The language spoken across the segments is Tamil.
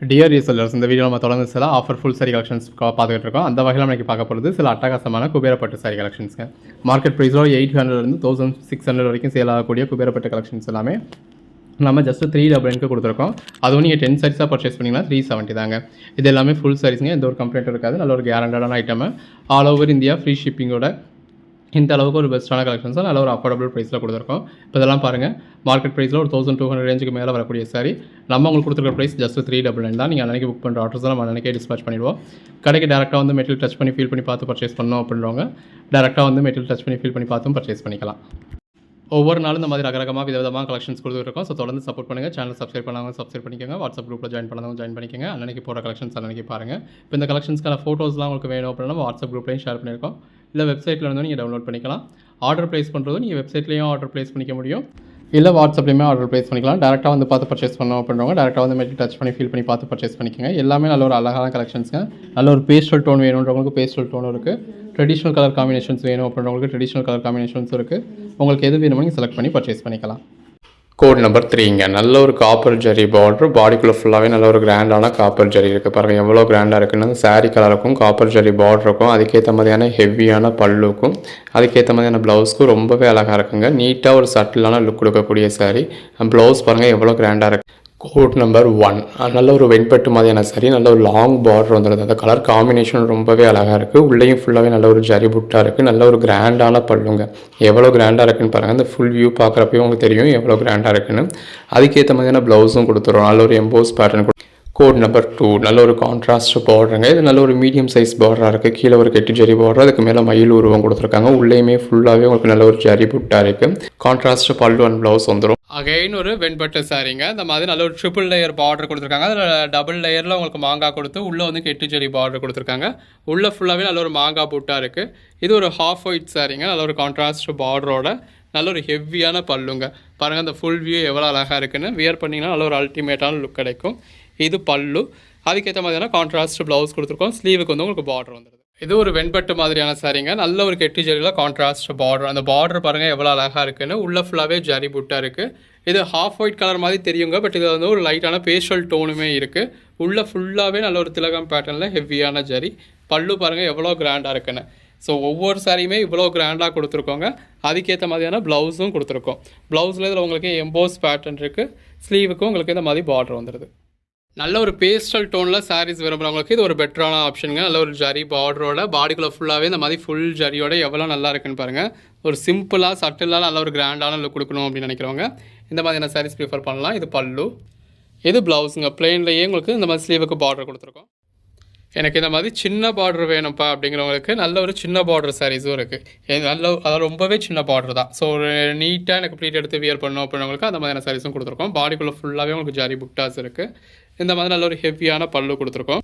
டியர் ரீசெல்லர்ஸ், இந்த வீடியோ நம்ம தொடர்ந்து சில ஆஃபர் ஃபுல் சாரி கலெக்ஷன்ஸ் பார்த்துக்கிட்டு இருக்கோம். அந்த வகையில் நம்ம பார்க்க போகிறது சில அட்டகாசமான குபேரப்பட்டு சாரி கலெக்ஷன்ஸ்ங்க. மார்க்கெட் ப்ரைஸில் 800 1600 வரைக்கும் சேல் ஆகக்கூடிய குபேரப்பட்டு கலெக்ஷன்ஸ் எல்லாமே நம்ம ஜஸ்ட் 399 கொடுத்துருக்கோம். அதுவும் நீங்கள் 10 சாரீஸாக பர்ச்சேஸ் பண்ணிங்கன்னா 370 தாங்க. இது எல்லாமே ஃபுல் சாரீஸுங்க, எந்த ஒரு கம்ப்ளைண்ட்டும் இருக்காது. நல்ல ஒரு கேரண்டடான item, all over India free ஷிப்பிங்கோட இந்த அளவுக்கு ஒரு பெஸ்ட்டான கலெக்ஷன்ஸாக நல்ல ஒரு அஃபோர்டபுள் ப்ரைஸில் கொடுத்துருக்கோம். இப்போ இதெல்லாம் பாருங்கள், மார்க்கெட் ப்ரைஸில் ஒரு 1200 ரேஞ்சுக்கு மேலே வரக்கூடிய சாரி. நம்ம உங்களுக்கு கொடுத்துருக்க ப்ரைஸ் ஜஸ்ட் 399 தான். நீங்கள் அன்றைக்கி புக் பண்ணுற ஆர்டர்ஸ் தான் நம்ம அன்றைக்கே டிஸ்பேச் பண்ணிடுவோம். கடைக்கு டேரெக்டாக வந்து மெட்டீரியல் டச் பண்ணி ஃபீல் பண்ணி பார்த்து பர்ச்சேஸ் பண்ணணும் அப்படின்றவங்க டேரெக்டாக வந்து மெட்டீரியல் டச் பண்ணி ஃபீல் பண்ணி பார்த்தும் பர்ச்சேஸ் பண்ணிக்கலாம். ஒவ்வொரு நாளும் இந்த மாதிரி ரகரகமாக விதவிதமாக கலெக்ஷன்ஸ் கொடுத்துருக்கோம். ஸோ தொடர்ந்து சப்போர்ட் பண்ணுங்கள். சேனல் சப்ஸ்கிரைப் பண்ணாமல் சப்ஸ்கிரைப் பண்ணிக்கோங்க. வாட்ஸ்அப் குரூப்பில் ஜாயின் பண்ணாதவங்க ஜாயின் பண்ணிக்கோங்க. அன்றைக்கி போகிற கலெக்ஷன்ஸ் அன்றைக்கி பாருங்கள். இப்போ இந்த கலெக்ஷன்ஸ்க்கான ஃபோட்டோஸ்லாம் உங்களுக்கு வேணும் அப்படின்னா நம்ம வாட்ஸ்அப் குரூப்லையும் ஷேர் பண்ணியிருக்கோம். இல்லை வெப்சைட்டில் இருந்தும் நீங்கள் டவுன்லோட் பண்ணிக்கலாம். ஆர்டர் ப்ளேஸ் பண்ணுறதும் நீங்கள் வெப்சைட்லேயும் ஆர்டர் ப்ளேஸ் பண்ணிக்க முடியும், இல்லை வாட்ஸ்அப்லேயுமே ஆர்டர் ப்ளேஸ் பண்ணிக்கலாம். டேரெக்டாக வந்து பார்த்து பர்ச்சேஸ் பண்ணோம் அப்படின்றவங்க டேரெக்டாக வந்து மெட்டீரியல் டச் பண்ணி ஃபீல் பண்ணி பார்த்து பர்ச்சேஸ் பண்ணிக்கோங்க. எல்லாமே நல்ல ஒரு அழகான கலெக்ஷன்ஸுங்க. நல்ல ஒரு பேஸ்டல் டோன் வேணுன்றவங்களுக்கு பேஸ்டல் டோனும் இருக்குது. ட்ரெடிஷ்னல் கலர் காம்பினேஷன்ஸ் வேணும் அப்படின்றவங்களுக்கு ட்ரெடிஷ்னல் கலர் காம்பினேஷன்ஸ் இருக்குது. உங்களுக்கு எது வேணுமோ நீங்கள் செலக்ட் பண்ணி பர்ச்சேஸ் பண்ணிக்கலாம். கோட் நம்பர் 3ங்க. நல்ல ஒரு காப்பர் ஜரி பார்டர், பாடிக்குள்ளே ஃபுல்லாகவே நல்ல ஒரு கிராண்டான காப்பர் ஜரி இருக்குது. பாருங்கள் எவ்வளோ கிராண்டாக இருக்குன்னு. சாரீ கலருக்கும் காப்பர் ஜரி பார்டருக்கும் அதுக்கேற்ற மாதிரியான ஹெவியான பல்லுக்கும் அதுக்கேற்ற மாதிரியான ப்ளவுஸ்க்கும் ரொம்பவே அழகாக இருக்குங்க. நீட்டாக ஒரு சட்டிலான லுக் கொடுக்கக்கூடிய சாரீ. ப்ளவுஸ் பாருங்கள் எவ்வளோ கிராண்டாக இருக்குது. கோட் நம்பர் 1 நல்ல ஒரு வெண்பட்டு மாதிரியான சாரி, நல்ல ஒரு லாங் பார்டர் வந்துடுது. அந்த கலர் காம்பினேஷன் ரொம்பவே அழகாக இருக்குது. உள்ளேயும் ஃபுல்லாகவே நல்ல ஒரு ஜரி புட்டாக இருக்குது. நல்ல ஒரு கிராண்டான பல்லுங்க. எவ்வளோ கிராண்டாக இருக்குன்னு பாருங்கள். அந்த ஃபுல் வியூ பார்க்குறப்பையும் உங்களுக்கு தெரியும் எவ்வளோ கிராண்டாக இருக்குன்னு. அதுக்கேற்ற மாதிரியான ப்ளவுஸும் கொடுத்துருவோம். நல்ல ஒரு எம்போஸ் பேட்டர்ன். கோட் நம்பர் 2 நல்ல ஒரு கான்ட்ராஸ்ட் பார்டருங்க. இது நல்ல ஒரு மீடியம் சைஸ் பார்டராக இருக்குது. கீழே ஒரு கெட்டி ஜரி பார்டர், அதுக்கு மேலே மயில் உருவம் கொடுத்துருக்காங்க. உள்ளேயுமே ஃபுல்லாகவே உங்களுக்கு நல்ல ஒரு ஜரி புட்டாக இருக்குது. கான்ட்ராஸ்ட் பல்லு அண்ட் ப்ளவுஸ் வந்துடும். அகைன் ஒரு வெண்பட்டு சாரீங்க. இந்த மாதிரி நல்ல ஒரு ட்ரிபிள் லேயர் பார்டர் கொடுத்துருக்காங்க. அதில் டபுள் லேயரில் உங்களுக்கு மாங்காய் கொடுத்து உள்ளே வந்து கெட்டி ஜரி பார்டர் கொடுத்துருக்காங்க. உள்ளே ஃபுல்லாகவே நல்ல ஒரு மாங்காய் புட்டாக இருக்குது. இது ஒரு ஹாஃப் ஒயிட் சாரீங்க. நல்ல ஒரு கான்ட்ராஸ்ட் பார்டரோட நல்ல ஒரு ஹெவியான பல்லுங்க. பாருங்கள் அந்த ஃபுல் வியூ எவ்வளோ அழகாக இருக்குன்னு. வியர் பண்ணிங்கன்னா நல்ல ஒரு அல்டிமேட்டான லுக் கிடைக்கும். இது பல்லு, அதுக்கேற்ற மாதிரியான கான்ட்ராஸ்ட் ப்ளவுஸ் கொடுத்துருக்கோம். ஸ்லீவுக்கு வந்து உங்களுக்கு பார்டர் வந்துடுது. இது ஒரு வெண்பட்டு மாதிரியான சாரீங்க. நல்ல ஒரு கெட்டி ஜரியில் கான்ட்ராஸ்ட் பார்டர். அந்த பார்டர் பாருங்கள் எவ்வளோ அழகாக இருக்குன்னு. உள்ள ஃபுல்லாகவே ஜரி புட்டாக இருக்குது. இது ஹாஃப் ஒயிட் கலர் மாதிரி தெரியுங்க, பட் இது வந்து ஒரு லைட்டான பேஸ்டல் டோனுமே இருக்குது. உள்ள ஃபுல்லாகவே நல்ல ஒரு திலகம் பேட்டர்னில் ஹெவியான ஜரி. பல்லு பாருங்கள் எவ்வளோ கிராண்டாக இருக்குன்னு. ஸோ ஒவ்வொரு சாரியுமே இவ்வளோ கிராண்டாக கொடுத்துருக்கோங்க. அதுக்கேற்ற மாதிரியான ப்ளவுஸும் கொடுத்துருக்கோம். ப்ளவுஸில் இதில் உங்களுக்கு எம்போஸ் பேட்டர்ன் இருக்குது. ஸ்லீவுக்கும் உங்களுக்கு இந்த மாதிரி பார்டர் வந்துடுது. நல்ல ஒரு பேஸ்டல் டோனில் சாரீஸ் விரும்புகிறவங்களுக்கு இது ஒரு பெட்டரான ஆப்ஷனுங்க. நல்ல ஒரு ஜரி பார்டரோட பாடிக்குள்ளே ஃபுல்லாகவே இந்த மாதிரி ஃபுல் ஜரியோட எவ்வளோ நல்லா இருக்குன்னு பாருங்கள். ஒரு சிம்பிளாக சட்டிலாக நல்ல ஒரு கிராண்டான லுக் கொடுக்கணும் அப்படின்னு நினைக்கிறவங்க இந்த மாதிரியான சாரீஸ் ப்ரிஃபர் பண்ணலாம். இது பல்லு, இது ப்ளவுஸுங்க. பிளெயின்லேயே உங்களுக்கு இந்த மாதிரி ஸ்லீவுக்கு பார்டர் கொடுத்துருக்கோம். எனக்கு இந்த மாதிரி சின்ன பார்டர் வேணும்ப்பா அப்படிங்கிறவங்களுக்கு நல்ல ஒரு சின்ன பார்டர் சாரீஸும் இருக்குது. நல்ல அதாவது ரொம்பவே சின்ன பார்டர் தான். ஸோ ஒரு நீட்டாக எனக்கு ப்ளீட் எடுத்து வியர் பண்ணணும் அப்படின்றவங்களுக்கு அந்த மாதிரியான சாரீஸும் கொடுத்துருக்கோம். பாடிக்குள்ளே ஃபுல்லாகவே உங்களுக்கு ஜரி புக்டாஸ் இருக்குது. இந்த மாதிரி நல்ல ஒரு ஹெவியான பல்லு கொடுத்துருக்கோம்.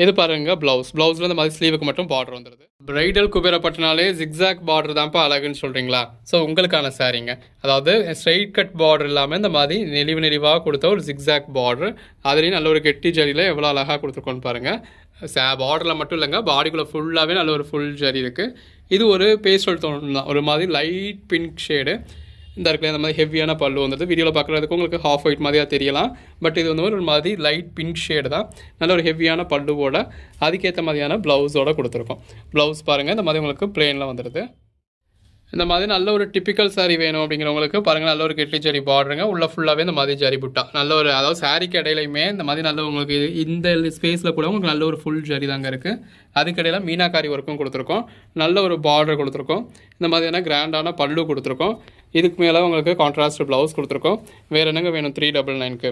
இது பாருங்கள் ப்ளவுஸில் இந்த மாதிரி ஸ்லீவுக்கு மட்டும் பார்டர் வந்துடுது. பிரைடல் குபேரப்பட்டினாலே ஜிக்ஸாக் பார்டர் தான்ப்பா அழகுன்னு சொல்கிறீங்களா? ஸோ உங்களுக்கான சாரீங்க. அதாவது ஸ்ட்ரைட் கட் பார்டர் இல்லாமல் இந்த மாதிரி நெளிவாக கொடுத்த ஒரு ஜிக்ஸாக் பார்டர். அதுலேயும் நல்ல ஒரு கெட்டி ஜரியில் எவ்வளோ அழகாக கொடுத்துருக்கோன்னு பாருங்கள். பார்டரில் மட்டும் இல்லைங்க, பாடிக்குள்ளே ஃபுல்லாகவே நல்ல ஒரு ஃபுல் ஜரி இருக்குது. இது ஒரு பேஸ்டல் டோன் தான், ஒரு மாதிரி லைட் பிங்க் ஷேடு. இந்த இடத்துல இந்த மாதிரி ஹெவியான பல்லு வந்துடுது. வீடியோவில் பார்க்குறதுக்கு உங்களுக்கு ஹாஃப் ஒயிட் மாதிரியாக தெரியலாம், பட் இது வந்து ஒரு மாதிரி லைட் பிங்க் ஷேடு தான். நல்ல ஒரு ஹெவியான பல்லுவோட அதுக்கேற்ற மாதிரியான ப்ளவுஸோடு கொடுத்துருக்கோம். ப்ளவுஸ் பாருங்கள் இந்த மாதிரி உங்களுக்கு பிளெயினில் வந்துடுது. இந்த மாதிரி நல்ல ஒரு டிப்பிக்கல் சாரீ வேணும் அப்படிங்கிறவங்களுக்கு பாருங்கள் நல்ல ஒரு கெட்டி ஜரி பார்டருங்க. உள்ள ஃபுல்லாகவே இந்த மாதிரி ஜரி புட்டா நல்ல ஒரு, அதாவது சாரீக்கு இடையிலையுமே இந்த மாதிரி நல்ல உங்களுக்கு இந்த ஸ்பேஸில் கூட உங்களுக்கு நல்ல ஒரு ஃபுல் ஜரி தாங்க இருக்குது. அதுக்கடையில் மீனாக்காரி ஒர்க்கும் கொடுத்துருக்கோம். நல்ல ஒரு பார்டர் கொடுத்துருக்கோம். இந்த மாதிரியான கிராண்டான பல்லு கொடுத்துருக்கோம். இதுக்கு மேலே உங்களுக்கு கான்ட்ராஸ்ட் ப்ளவுஸ் கொடுத்துருக்கோம். வேறு என்னங்க வேணும் 399க்கு?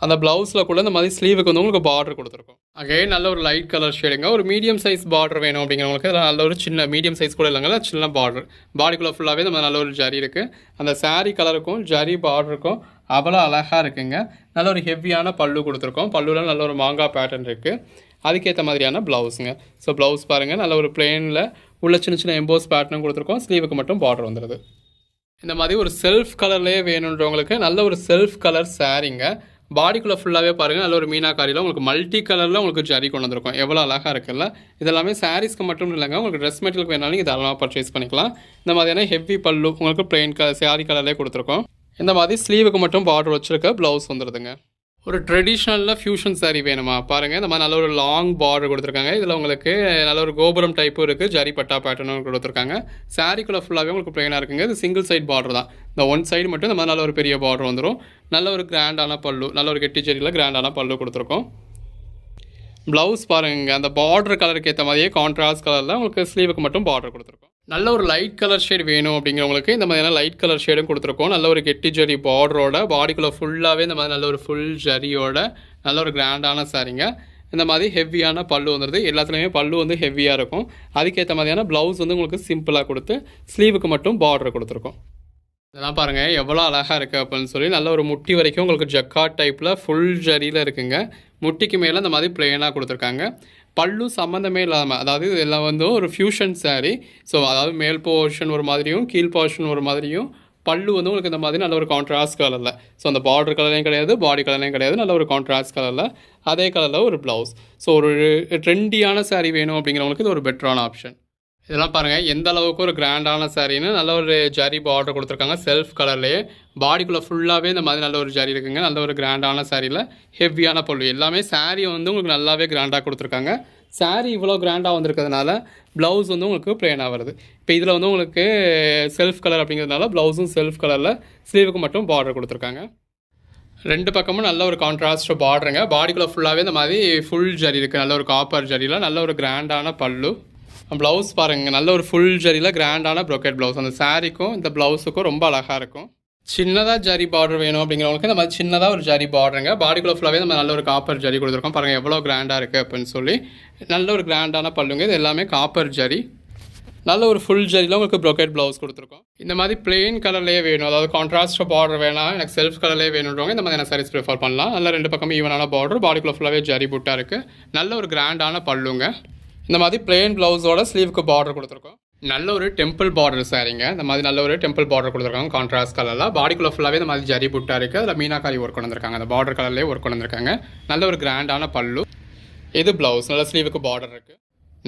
அந்த ப்ளவுஸில் கூட இந்த மாதிரி ஸ்லீவுக்கு வந்து உங்களுக்கு பார்டர் கொடுத்துருக்கோம். அகைன் நல்ல ஒரு லைட் கலர் ஷேடுங்க. ஒரு மீடியம் சைஸ் பார்டர் வேணும் அப்படிங்கிறவங்களுக்கு இதில் நல்ல ஒரு சின்ன மீடியம் சைஸ் கூட இல்லைங்களா, சின்ன பார்டர். பாடிக்குள்ளே ஃபுல்லாகவே நம்ம நல்ல ஒரு ஜரி இருக்குது. அந்த சாரீ கலருக்கும் ஜரி பார்டருக்கும் அவ்வளோ அழகாக இருக்குங்க. நல்ல ஒரு ஹெவியான பல்லு கொடுத்துருக்கோம். பல்லுவில் நல்ல ஒரு மாங்காய் பேட்டர்ன் இருக்குது. அதுக்கேற்ற மாதிரியான ப்ளவுஸுங்க. ஸோ ப்ளவுஸ் பாருங்கள் நல்ல ஒரு பிளெயினில் உள்ள சின்ன சின்ன எம்போஸ் பேட்டர்னும் கொடுத்துருக்கோம். ஸ்லீவுக்கு மட்டும் பார்டர் வந்துடுது. இந்த மாதிரி ஒரு செல்ஃப் கலர்லேயே வேணுன்றவங்களுக்கு நல்ல ஒரு செல்ஃப் கலர் சாரீங்க. பாடிக்குள்ளே ஃபுல்லாகவே பாருங்கள் நல்ல ஒரு மீனாக்காரியில் உங்களுக்கு மல்டி கலரில் உங்களுக்கு ஜரி கொண்டு வந்திருக்கும். எவ்வளோ அழகாக இருக்குல்ல. இதெல்லாமே சாரீஸ்க்கு மட்டும் இல்லைங்க, உங்களுக்கு ட்ரெஸ் மெட்டீரியல் வேணாலும் இதெல்லாம் பர்ச்சேஸ் பண்ணிக்கலாம். இந்த மாதிரியான ஹெவி பல்லு உங்களுக்கு பிளெயின் சாரி கலர்லேயே கொடுத்துருக்கோம். இந்த மாதிரி ஸ்லீவுக்கு மட்டும் பார்டர் வச்சுருக்க ப்ளவுஸ் வந்துடுதுங்க. ஒரு ட்ரெடிஷ்னலில் ஃபியூஷன் சாரீ வேணுமா பாருங்கள், இந்த மாதிரி நல்ல ஒரு லாங் பார்டர் கொடுத்துருக்காங்க. இதில் உங்களுக்கு நல்ல ஒரு கோபுரம் டைப்பும் இருக்குது, ஜரி பட்டா பேட்டர்னும் கொடுத்துருக்காங்க. சாரீக்குள்ளே ஃபுல்லாகவே உங்களுக்கு ப்ளைனாக இருக்குங்க. இது சிங்கிள் சைட் பார்டர் தான். இந்த ஒன் சைடு மட்டும் இந்த மாதிரி நல்ல ஒரு பெரிய பார்டர் வந்துடும். நல்ல ஒரு கிராண்டான பல்லு, நல்ல ஒரு கெட்டி ஜரியில் கிராண்டான பல்லு கொடுத்துருக்கோம். ப்ளவுஸ் பாருங்கள், அந்த பார்டர் கலருக்கு ஏற்ற மாதிரியே கான்ட்ராஸ்ட் கலரில் உங்களுக்கு ஸ்லீவுக்கு மட்டும் பார்டர் கொடுத்துருக்கோம். நல்ல ஒரு லைட் கலர் ஷேட் வேணும் அப்படிங்கிறவங்களுக்கு இந்த மாதிரியான லைட் கலர் ஷேடும் கொடுத்துருக்கோம். நல்ல ஒரு கெட்டி ஜரி பார்டரோட பாடிக்குள்ளே ஃபுல்லாகவே இந்த மாதிரி நல்ல ஒரு ஃபுல் ஜரியோட நல்ல ஒரு கிராண்டான சாரீங்க. இந்த மாதிரி ஹெவியான பல்லு வந்துடுது. எல்லாத்துலேயுமே பல்லு வந்து ஹெவியாக இருக்கும். அதுக்கேற்ற மாதிரியான ப்ளவுஸ் வந்து உங்களுக்கு சிம்பிளாக கொடுத்து ஸ்லீவுக்கு மட்டும் பார்டர் கொடுத்துருக்கோம். இதெல்லாம் பாருங்கள் எவ்வளோ அழகாக இருக்குது அப்படின்னு சொல்லி நல்ல ஒரு முட்டி வரைக்கும் உங்களுக்கு ஜக்காட் டைப்பில் ஃபுல் ஜரியில் இருக்குங்க. முட்டிக்கு மேலே இந்த மாதிரி பிளெயினாக கொடுத்துருக்காங்க. பல்லு சம்மந்தமே இல்லாமல், அதாவது இதெல்லாம் வந்து ஒரு ஃபியூஷன் சாரீ. ஸோ அதாவது மேல் போர்ஷன் ஒரு மாதிரியும் கீழ் போர்ஷன் ஒரு மாதிரியும், பல்லு வந்து உங்களுக்கு இந்த மாதிரி நல்ல ஒரு கான்ட்ராஸ்ட் கலரில். ஸோ அந்த பார்டர் கலர்லையும் கிடையாது, பாடி கலர்லையும் கிடையாது, நல்ல ஒரு கான்ட்ராஸ்ட் கலரில் அதே கலரில் ஒரு ப்ளவுஸ். ஸோ ஒரு ட்ரெண்டியான சாரீ வேணும் அப்படிங்கிறவங்களுக்கு இது ஒரு பெட்டரான ஆப்ஷன். இதெல்லாம் பாருங்கள் எந்த அளவுக்கு ஒரு கிராண்டான சாரீன்னு நல்ல ஒரு ஜரி பார்டர் கொடுத்துருக்காங்க. செல்ஃப் கலர்லேயே பாடிக்குள்ளே ஃபுல்லாகவே இந்த மாதிரி நல்ல ஒரு ஜரி இருக்குங்க. நல்ல ஒரு கிராண்டான சாரியில் ஹெவியான பல்லு. எல்லாமே சாரீ வந்து உங்களுக்கு நல்லாவே கிராண்டாக கொடுத்துருக்காங்க. சாரீ இவ்வளோ கிராண்டாக வந்திருக்கிறதுனால ப்ளவுஸ் வந்து உங்களுக்கு ப்ளைனாக வருது. இப்போ இதில் வந்து உங்களுக்கு செல்ஃப் கலர் அப்படிங்கிறதுனால ப்ளவுஸும் செல்ஃப் கலரில், ஸ்லீவுக்கு மட்டும் பார்டர் கொடுத்துருக்காங்க. ரெண்டு பக்கமும் நல்ல ஒரு கான்ட்ராஸ்ட் பார்டருங்க. பாடிக்குள்ளே ஃபுல்லாகவே இந்த மாதிரி ஃபுல் ஜரி இருக்குது. நல்ல ஒரு காப்பர் ஜரியில் நல்ல ஒரு கிராண்டான பல்லு. ப்ளவுஸ் பாருங்கள், நல்ல ஒரு ஃபுல் ஜரியில் கிராண்டான ப்ரொக்கெட் ப்ளவுஸ். அந்த சாரீக்கும் இந்த ப்ளவுஸுக்கும் ரொம்ப அழகாக இருக்கும். சின்னதாக ஜரி பார்டர் வேணும் அப்படிங்கிறவங்களுக்கு இந்த மாதிரி சின்னதாக ஒரு ஜரி பார்டருங்க. பாடிக்குள்ளே ஃபுல்லாகவே நம்ம நல்ல ஒரு காப்பர் ஜரி கொடுத்துருக்கோம். பாருங்கள் எவ்வளோ கிராண்டாக இருக்குது அப்படின்னு சொல்லி. நல்ல ஒரு கிராண்டான பல்லுங்க. இது எல்லாமே காப்பர் ஜரி. நல்ல ஒரு ஃபுல் ஜரியில் உங்களுக்கு ப்ரொக்கெட் ப்ளவுஸ் கொடுத்துருக்கோம். இந்த மாதிரி பிளெயின் கலர்லேயே வேணும், அதாவது கான்ட்ராஸ்ட் பார்டர் வேணாம், எனக்கு செல்ஃப் கலர்லேயே வேணுன்றவங்க இந்த மாதிரி நான் சாரீஸ் ப்ரிஃபர் பண்ணலாம். நல்ல ரெண்டு பக்கமும் ஈவனான பார்டர், பாடிக்குள்ளே ஃபுல்லாகவே ஜரி புட்டாக இருக்குது. நல்ல ஒரு கிராண்டான பல்லுங்க. இந்த மாதிரி பிளெயின் ப்ளவுஸோட ஸ்லீவுக்கு பார்டர் கொடுத்துருக்கோம். நல்ல ஒரு டெம்பிள் பார்டர் சாரீங்க. இந்த மாதிரி நல்ல ஒரு டெம்பிள் பார்டர் கொடுத்துருக்காங்க கான்ட்ராஸ்ட் கலரில். பாடிக்குள்ளே ஃபுல்லாகவே இந்த மாதிரி ஜரி புட்டாக இருக்குது. அதில் மீனாக்காரி ஒர்க் கொண்டு வந்திருக்காங்க. அந்த பார்டர் கலர்லேயே ஒர்க் கொண்டு வந்திருக்காங்க. நல்ல ஒரு கிராண்டான பல்லு. இது ப்ளவுஸ், நல்ல ஸ்லீவுக்கு பார்டர் இருக்குது.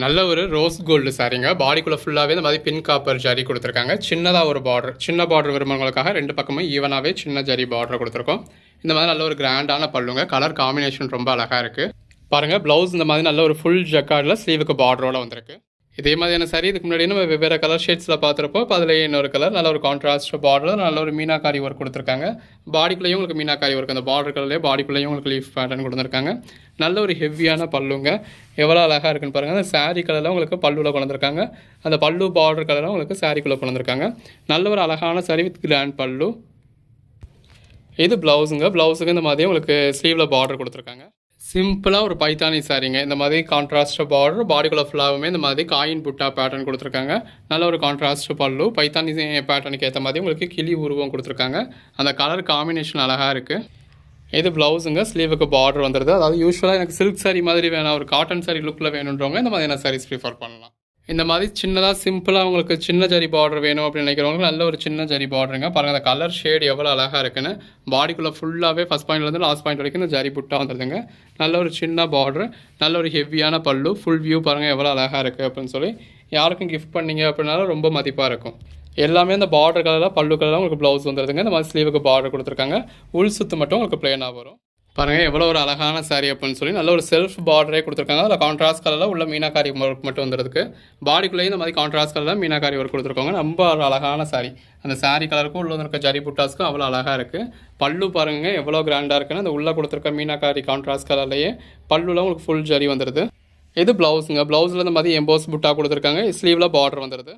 நல்ல ஒரு ரோஸ் கோல்டு சாரீங்க. பாடிக்குள்ளே ஃபுல்லாகவே இந்த மாதிரி பின் காப்பர் ஜரி கொடுத்துருக்காங்க. சின்னதாக ஒரு பார்டர், சின்ன பார்டர் விரும்புறவங்களுக்காக ரெண்டு பக்கமும் ஈவனாகவே சின்ன ஜரி பார்டர் கொடுத்துருக்கோம். இந்த மாதிரி நல்ல ஒரு கிராண்டான பல்லுங்க. கலர் காம்பினேஷன் ரொம்ப அழகாக இருக்குது. பாருங்கள் ப்ளவுஸ் இந்த மாதிரி நல்ல ஒரு ஃபுல் ஜக்கார்டில் ஸ்லீவுக்கு பார்டரோட வந்திருக்கு. இதே மாதிரியான சாரீ இதுக்கு முன்னாடி நம்ம வெவ்வேறு கலர் ஷேட்ஸில் பார்த்துருப்போம். இப்போ அதில் இன்னொரு கலர் நல்ல ஒரு கான்ட்ராஸ்ட் பார்டர், நல்ல ஒரு மீனாக்காரி ஒர்க் கொடுத்துருக்காங்க. பாடிக்குள்ளேயும் உங்களுக்கு மீனாக்காரி ஒர்க், அந்த பார்டர் கலர்லேயே பாடிக்குள்ளேயும் உங்களுக்கு லீஃப் பேட்டர்ன் கொடுத்துருக்காங்க. நல்ல ஒரு ஹெவியான பல்லுங்க. எவ்வளோ அழகாக இருக்குன்னு பாருங்கள். அந்த சாரீ கலரில் உங்களுக்கு பல்லுவில் கொண்டிருக்காங்க. அந்த பல்லு பார்டர் கலரில் உங்களுக்கு சாரீக்குள்ளே கொண்டிருக்காங்க. நல்ல ஒரு அழகான சாரீ வித் கிராண்ட் பல்லு. இது ப்ளவுஸுங்க. ப்ளவுஸுக்கு இந்த மாதிரி உங்களுக்கு ஸ்லீவில் பார்டர் கொடுத்துருக்காங்க. சிம்பிளாக ஒரு பைத்தானி சாரீங்க. இந்த மாதிரி கான்ட்ராஸ்ட் பார்டர், பாடிக்குள்ளே ஃபுல்லாகவுமே இந்த மாதிரி காயின் புட்டா பேட்டர்ன் கொடுத்துருக்காங்க. நல்ல ஒரு கான்ட்ராஸ்ட் பல்லு. பைத்தானி பேட்டர்னுக்கு ஏற்ற மாதிரி உங்களுக்கு கிளி உருவம் கொடுத்துருக்காங்க. அந்த கலர் காம்பினேஷன் அழகாக இருக்குது. இது ப்ளவுஸுங்க. ஸ்லீவுக்கு பார்டர் வந்துடுது. அதாவது யூஸ்வலாக எனக்கு சில்க் சாரீ மாதிரி வேணாம், ஒரு காட்டன் சாரீ லுக்கில் வேணுன்றவங்க இந்த மாதிரியான சாரீஸ் ப்ரிஃபர் பண்ணலாம். இந்த மாதிரி சின்னதாக சிம்பிளாக உங்களுக்கு சின்ன ஜரி பார்டர் வேணும் அப்படின்னு நினைக்கிறவங்க நல்ல ஒரு சின்ன ஜரி பார்டருங்க. பாருங்கள் அந்த கலர் ஷேட் எவ்வளோ அழகாக இருக்குன்னு. பாடிக்குள்ளே ஃபுல்லாகவே ஃபஸ்ட் பாயிண்ட்லேருந்து லாஸ்ட் பாயிண்ட் வரைக்கும் இந்த ஜரி புட்டாக வந்துடுதுங்க. நல்ல ஒரு சின்ன பார்டர், நல்ல ஒரு ஹெவியான பல்லு. ஃபுல் வியூ பாருங்கள் எவ்வளோ அழகாக இருக்குது அப்படின்னு சொல்லி. யாருக்கும் கிஃப்ட் பண்ணிங்க அப்படின்னாலும் ரொம்ப மதிப்பாக இருக்கும். எல்லாமே இந்த பார்டர் கலரில் பல்லு கலரில் உங்களுக்கு ப்ளவுஸ் வந்துடுதுங்க. இந்த மாதிரி ஸ்லீவுக்கு பார்டர் கொடுத்துருக்காங்க. உள் சுத்து மட்டும் உங்களுக்கு பிளேனாக வரும். பாருங்கள் எவ்வளோ ஒரு அழகான சாரீ அப்படின்னு சொல்லி. நல்ல ஒரு செல்ஃப் பார்டரே கொடுத்துருக்காங்க. அதில் கான்ட்ராஸ்ட் கலரில் உள்ள மீனாக்காரி ஒர்க் மட்டும் வந்துருக்கு. பாடிக்குள்ளேயும் இந்த மாதிரி கான்ட்ராஸ்ட் கலரில் மீனாக்காரி ஒர்க் கொடுத்துருக்காங்க. ரொம்ப ஒரு அழகான சாரீ. அந்த சாரீ கலருக்கும் உள்ள இருக்க ஜரி புட்டாஸ்க்கும் அவ்வளோ அழகாக இருக்குது. பல்லு பாருங்கள் எவ்வளோ கிராண்டாக இருக்குன்னு. அந்த உள்ளே கொடுத்துருக்க மீனாக்காரி கான்ட்ராஸ்ட் கலர்லேயே பல்லுவில் உங்களுக்கு ஃபுல் ஜரி வந்துடுது. இது ப்ளவுஸுங்க. ப்ளவுஸில் இந்த மாதிரி எம்போஸ் புட்டா கொடுத்துருக்காங்க. ஸ்லீவில் பார்டர் வந்துடுது.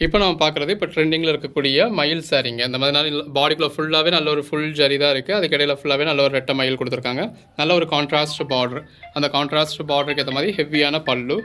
இப்போ நம்ம பார்க்குறது இப்போ ட்ரெண்டிங்கில் இருக்கக்கூடிய மயில் சாரீங்க. இந்த மாதிரி நல்ல பாடிக்குள்ளே ஃபுல்லாகவே நல்ல ஒரு ஃபுல் ஜரி தான் இருக்குது. அதுக்கு இடையில ஃபுல்லாகவே நல்ல ஒரு ரெட்டை மயில் கொடுத்துருக்காங்க. நல்ல ஒரு கான்ட்ராஸ்ட் பார்டர். அந்த கான்ட்ராஸ்ட் பார்டருக்கு ஏற்ற மாதிரி ஹெவியான பல்லு.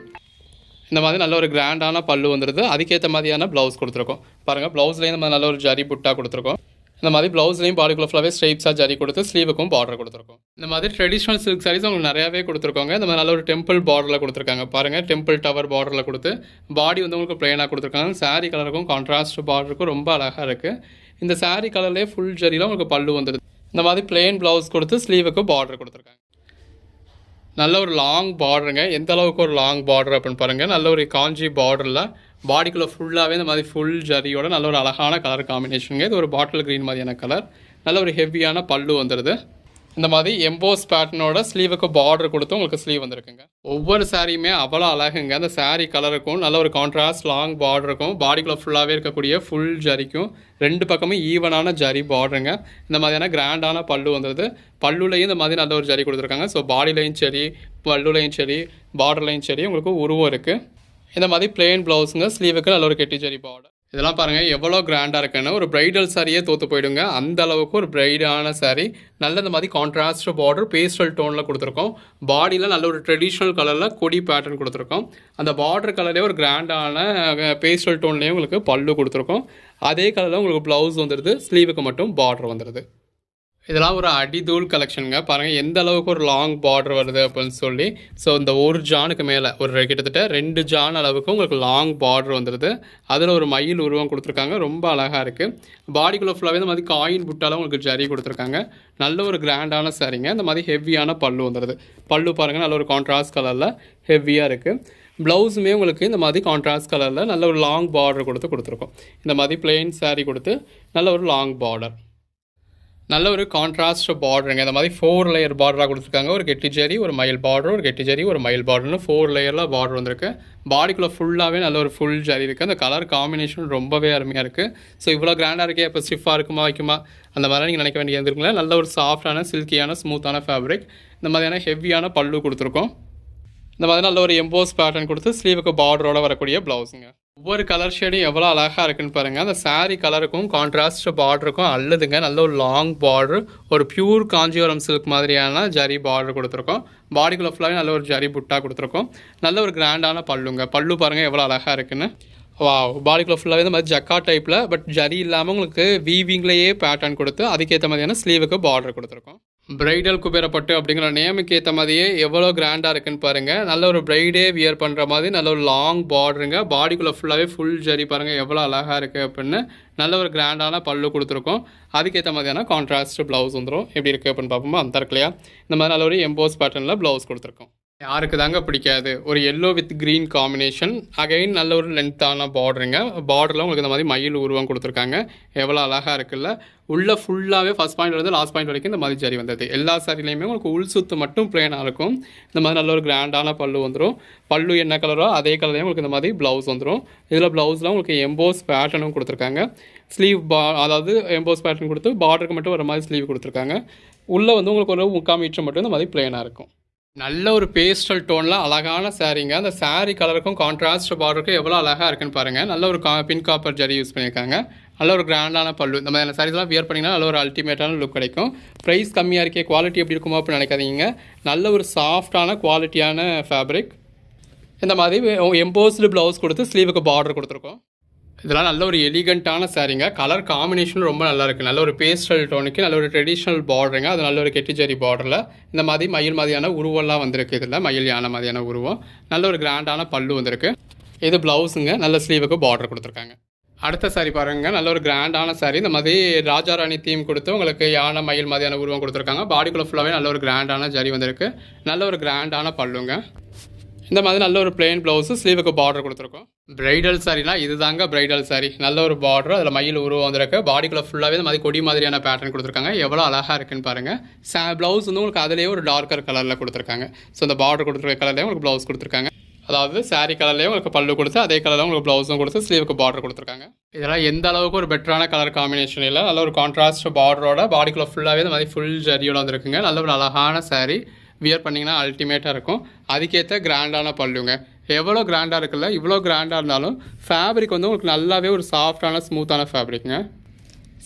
இந்த மாதிரி நல்ல ஒரு கிராண்டான பல்லு வந்துடுது. அதுக்கேற்ற மாதிரியான ப்ளவுஸ் கொடுத்துருக்கோம். பாருங்கள் ப்ளவுஸ்லேயும் இந்த மாதிரி நல்ல ஒரு ஜரி புட்டா கொடுத்துருக்கோம். இந்த மாதிரி ப்ளவுஸ்லையும் பாடிக்குள்ளே ஃபுல்லாகவே ஸ்ட்ரைப்ஸாக ஜரி கொடுத்து ஸ்லீவுக்கும் பார்டர் கொடுத்துருக்கோம். இந்த மாதிரி ட்ரெடிஷ்னல் சில்க் சாரீஸ் உங்களுக்கு நிறையாவே கொடுத்துருக்கோங்க. இந்த மாதிரி நல்ல ஒரு டெம்பிள் பார்டரில் கொடுத்துருக்காங்க. பாருங்கள் டெம்பிள் டவர் பார்டரில் கொடுத்து பாடி வந்து உங்களுக்கு பிளெயினாக கொடுத்துருக்காங்க. சாரீ கலருக்கும் கான்ட்ராஸ்ட் பார்டருக்கும் ரொம்ப அழகாக இருக்குது. இந்த சாரீ கலர்லேயே ஃபுல் ஜரியில் உங்களுக்கு பல்லு வந்துடுது. இந்த மாதிரி பிளெயின் ப்ளவுஸ் கொடுத்து ஸ்லீவுக்கு பார்டர் கொடுத்துருக்காங்க. நல்ல ஒரு லாங் பார்டருங்க. எந்த அளவுக்கு ஒரு லாங் பார்டர் அப்படின்னு பாருங்கள். நல்ல ஒரு காஞ்சி பார்டரில் பாடிக்குள்ளே ஃபுல்லாகவே இந்த மாதிரி ஃபுல் ஜரியோட நல்ல ஒரு அழகான கலர் காம்பினேஷனுங்க. இது ஒரு பாட்டில் க்ரீன் மாதிரியான கலர். நல்ல ஒரு ஹெவியான பல்லு வந்துடுது. இந்த மாதிரி எம்போஸ் பேட்டர்னோட ஸ்லீவுக்கு பார்டர் கொடுத்து உங்களுக்கு ஸ்லீவ் வந்திருக்குங்க. ஒவ்வொரு சாரியுமே அவ்வளோ அழகுங்க. அந்த சாரீ கலருக்கும் நல்ல ஒரு கான்ட்ராஸ்ட் லாங் பார்டருக்கும் பாடிக்குள்ளே ஃபுல்லாகவே இருக்கக்கூடிய ஃபுல் ஜரிக்கும் 2 பக்கமும் ஈவனான ஜரி பார்டருங்க. இந்த மாதிரியான கிராண்டான பல்லு வந்துடுது. பல்லுலையும் இந்த மாதிரி நல்ல ஒரு ஜரி கொடுத்துருக்காங்க. ஸோ பாடிலையும் சரி, பல்லுலையும் சரி, பார்டர்லையும் சரி உங்களுக்கு உருவம் இருக்குது. இந்த மாதிரி பிளெயின் ப்ளவுஸுங்க. ஸ்லீவுக்கு நல்ல ஒரு கெட்டி ஜரி பார்டர். இதெல்லாம் பாருங்கள் எவ்வளோ கிராண்டாக இருக்குன்னு. ஒரு ப்ரைடல் சாரியே தோற்று போயிடுங்க. அந்த அளவுக்கு ஒரு ப்ரைடான சாரீ. நல்ல இந்த மாதிரி கான்ட்ராஸ்ட் பார்டர் பேஸ்டல் டோனில் கொடுத்துருக்கோம். பாடியில் நல்ல ஒரு ட்ரெடிஷ்னல் கலரில் கொடி பேட்டர்ன் கொடுத்துருக்கோம். அந்த பார்டர் கலரே ஒரு கிராண்டான பேஸ்டல் டோன்லேயே உங்களுக்கு பல்லு கொடுத்துருக்கோம். அதே கலரில் உங்களுக்கு ப்ளவுஸ் வந்துடுது. ஸ்லீவுக்கு மட்டும் பார்டர் வந்துடுது. இதெல்லாம் ஒரு அடிதூள் கலெக்ஷனுங்க. பாருங்கள் எந்த அளவுக்கு ஒரு லாங் பார்டர் வருது அப்படின்னு சொல்லி. ஸோ இந்த ஒரு ஜானுக்கு மேலே ஒரு கிட்டத்தட்ட 2 ஜான் அளவுக்கு உங்களுக்கு லாங் பார்டர் வந்துடுது. அதில் ஒரு மயில் உருவம் கொடுத்துருக்காங்க. ரொம்ப அழகாக இருக்குது. பாடிக்குள்ளே ஃபுல்லாகவே இந்த மாதிரி காயின் புட்டாலும் உங்களுக்கு ஜரி கொடுத்துருக்காங்க. நல்ல ஒரு கிராண்டான சாரிங்க. இந்த மாதிரி ஹெவியான பல்லு வந்துடுது. பல்லு பாருங்கள் நல்ல ஒரு கான்ட்ராஸ்ட் கலரில் ஹெவியாக இருக்குது. ப்ளவுஸுமே உங்களுக்கு இந்த மாதிரி கான்ட்ராஸ்ட் கலரில் நல்ல ஒரு லாங் பார்டர் கொடுத்துருக்கோம். இந்த மாதிரி பிளெயின் சாரீ கொடுத்து நல்ல ஒரு லாங் பார்டர், நல்ல ஒரு கான்ட்ராஸ்ட் பார்டருங்க. இந்த மாதிரி 4 லேயர் பார்டராக கொடுத்துருக்காங்க. ஒரு கெட்டி ஜரி, ஒரு மயில் பார்டர், ஒரு கெட்டி ஜரி, ஒரு மயில் பார்டர்னு 4 லேயரில் பார்டர் வந்திருக்கு. பாடிக்குள்ளே ஃபுல்லாகவே நல்ல ஒரு ஃபுல் ஜரி இருக்குது. அந்த கலர் காம்பினேஷன் ரொம்பவே அருமையாக இருக்குது. ஸோ இவ்வளோ கிராண்டாக இருக்கே, இப்போ ஸ்டிஃபாக இருக்குமா வைக்குமா அந்த மாதிரிலாம் நீங்கள் நினைக்க வேண்டியது இருக்குங்களா. நல்ல ஒரு சாஃப்டான சில்கியான ஸ்மூத்தான ஃபேப்ரிக். இந்த மாதிரியான ஹெவியான பல்லு கொடுத்துருக்கோம். இந்த மாதிரி நல்ல ஒரு எம்போஸ் பேட்டர்ன் கொடுத்து ஸ்லீவுக்கு பார்டரோட வரக்கூடிய ப்ளவுஸுங்க. ஒவ்வொரு கலர் ஷேடும் எவ்வளோ அழகாக இருக்குன்னு பாருங்கள். அந்த சாரீ கலருக்கும் கான்ட்ராஸ்ட் பார்டருக்கும் அல்லதுங்க நல்ல ஒரு லாங் பார்டர், ஒரு பியூர் காஞ்சிபுரம் சில்க் மாதிரியான ஜரி பார்டர் கொடுத்துருக்கோம். பாடிக்குள்ளே ஃபுல்லாகவே நல்ல ஒரு ஜரி புட்டா கொடுத்துருக்கோம். நல்ல ஒரு கிராண்டான பல்லுங்க. பல்லு பாருங்கள் எவ்வளோ அழகாக இருக்குன்னு. பாடிக்குள்ளே ஃபுல்லாகவே இந்த மாதிரி ஜக்கா டைப்பில் பட் ஜரி இல்லாமல் உங்களுக்கு வீவிங்லேயே பேட்டர்ன் கொடுத்து அதுக்கேற்ற மாதிரியான ஸ்லீவுக்கு பார்டர் கொடுத்துருக்கோம். பிரைடல் குபேரப்பட்டு அப்படிங்கிற நேமுக்கு ஏற்ற மாதிரியே எவ்வளோ கிராண்டாக இருக்குன்னு பாருங்கள். நல்ல ஒரு பிரைடே வியர் பண்ணுற மாதிரி நல்ல ஒரு லாங் பார்டருங்க. பாடிக்குள்ளே ஃபுல்லாகவே ஃபுல் ஜரி பாருங்கள் எவ்வளோ அழகாக இருக்குது அப்படின்னு. நல்ல ஒரு கிராண்டான பல்லு கொடுத்துருக்கோம். அதுக்கேற்ற மாதிரியான கான்ட்ராஸ்ட் ப்ளவுஸ் வந்துடும். எப்படி இருக்குது அப்படின்னு பார்ப்போமா. அந்த இருக்கு இல்லையா, இந்த மாதிரி நல்ல ஒரு எம்போஸ் பேட்டர்னில் ப்ளவுஸ் கொடுத்துருக்கோம். யாருக்கு தாங்க பிடிக்காது. ஒரு yellow with green combination. Again நல்ல ஒரு லென்த்தான பார்டருங்க. பார்டரில் உங்களுக்கு இந்த மாதிரி மயில் உருவம் கொடுத்துருக்காங்க. எவ்வளோ அழகாக இருக்குல்ல. உள்ளே ஃபுல்லாகவே ஃபஸ்ட் பாயிண்ட்லேருந்து லாஸ்ட் பாயிண்ட் வரைக்கும் இந்த மாதிரி ஜரி வந்தது. எல்லா சாரிலையுமே உங்களுக்கு உள் சுத்து மட்டும் பிளேனாக இருக்கும். இந்த மாதிரி நல்ல ஒரு கிராண்டான பல்லு வந்துடும். பல்லு என்ன கலரோ அதே கலர்லேயும் உங்களுக்கு இந்த மாதிரி ப்ளவுஸ் வந்துடும். இதில் ப்ளவுஸில் உங்களுக்கு எம்போஸ் பேட்டர்னும் கொடுத்துருக்காங்க. ஸ்லீவ் அதாவது எம்போஸ் பேட்டர்ன் கொடுத்து பார்டருக்கு மட்டும் வர மாதிரி ஸ்லீவ் கொடுத்துருக்காங்க. உள்ளே வந்து உங்களுக்கு ஒரு 3/4 மீட்டர் மட்டும் இந்த மாதிரி பிளேனாக இருக்கும். நல்ல ஒரு பேஸ்டல் டோனில் அழகான சாரீங்க. அந்த சாரீ கலருக்கும் கான்ட்ராஸ்ட் பார்டருக்கும் எவ்வளோ அழகாக இருக்குன்னு பாருங்கள். நல்ல ஒரு பின் காப்பர் ஜரி யூஸ் பண்ணியிருக்காங்க. நல்ல ஒரு கிராண்டான பல்லு. இந்த மாதிரியான சாரீஸ்லாம் வியர் பண்ணிங்கன்னா நல்ல ஒரு அல்டிமேட்டான லுக் கிடைக்கும். ப்ரைஸ் கம்மியாக இருக்கே, குவாலிட்டி எப்படி இருக்குமோ அப்படின்னு நினைக்காதீங்க. நல்ல ஒரு சாஃப்டான குவாலிட்டியான ஃபேப்ரிக். இந்த மாதிரி எம்போஸ்டு ப்ளவுஸ் கொடுத்து ஸ்லீவுக்கு பார்டர் கொடுத்துருக்கோம். இதெல்லாம் நல்ல ஒரு எலிகண்ட்டான சாரீங்க. கலர் காம்பினேஷனும் ரொம்ப நல்லா இருக்குது. நல்ல ஒரு பேஸ்டல் டோனுக்கு நல்ல ஒரு ட்ரெடிஷ்னல் பார்டருங்க. அது நல்ல ஒரு கெட்டிச்சேரி பார்டரில் இந்த மாதிரி மயில் மாதிரியான உருவம்லாம் வந்திருக்கு. இதில் மயில் யானை மாதிரியான உருவம். நல்ல ஒரு கிராண்டான பல்லு வந்திருக்கு. இது ப்ளவுஸுங்க. நல்ல ஸ்லீவுக்கு பார்டர் கொடுத்துருக்காங்க. அடுத்த சாரி பாருங்க. நல்ல ஒரு கிராண்டான சாரி. இந்த மாதிரி ராஜா ராணி தீம் கொடுத்து உங்களுக்கு யானை மயில் மாதிரியான உருவம் கொடுத்துருக்காங்க. பாடிக்குள்ளே ஃபுல்லாகவே நல்ல ஒரு கிராண்டான ஜரி வந்திருக்கு. நல்ல ஒரு கிராண்டான பல்லுங்க. இந்த மாதிரி நல்ல ஒரு பிளெயின் ப்ளவுஸு ஸ்லீவுக்கு பார்டர் கொடுத்துருக்கோம். பிரைடல் சாரினா இது தாங்க பிரைடல் சாரி. நல்ல ஒரு பார்டர், அதில் மயில் உருவம் வந்திருக்கு. பாடிக்குள்ளே ஃபுல்லாகவே இந்த மாதிரி கொடி மாதிரியான பேட்டர்ன் கொடுத்துருக்காங்க. எவ்வளோ அழகாக இருக்குன்னு பாருங்கள். ப்ளவுஸ் வந்து உங்களுக்கு அதிலேயே ஒரு டார்க்கர் கலரில் கொடுத்துருக்காங்க. ஸோ இந்த பார்டர் கொடுத்துருக்க கலர்லேயே உங்களுக்கு ப்ளவுஸ் கொடுத்துருக்காங்க. அதாவது சாரீ கலர்லேயே உங்களுக்கு பல்லு கொடுத்து அதே கலரில் உங்களுக்கு ப்ளவுஸும் கொடுத்து ஸ்லீவுக்கு பார்டர் கொடுத்துருக்காங்க. இதெல்லாம் எந்த அளவுக்கு ஒரு பெட்டரான கலர் காம்பினேஷன் இல்லை. நல்ல ஒரு கான்ட்ராஸ்ட் பார்டரோட பாடிக்குள்ளே ஃபுல்லாகவே இந்த மாதிரி ஃபுல் ஜரியோட வந்துருக்குங்க. நல்ல ஒரு அழகான சாரீ. வியர் பண்ணிங்கன்னா அல்டிமேட்டாக இருக்கும். அதுக்கேற்ற கிராண்டான பல்லுங்க. எவ்வளோ கிராண்டாக இருக்குல்ல. இவ்வளோ கிராண்டாக இருந்தாலும் ஃபேப்ரிக் வந்து உங்களுக்கு நல்லாவே ஒரு சாஃப்டான ஸ்மூத்தான ஃபேப்ரிக்குங்க.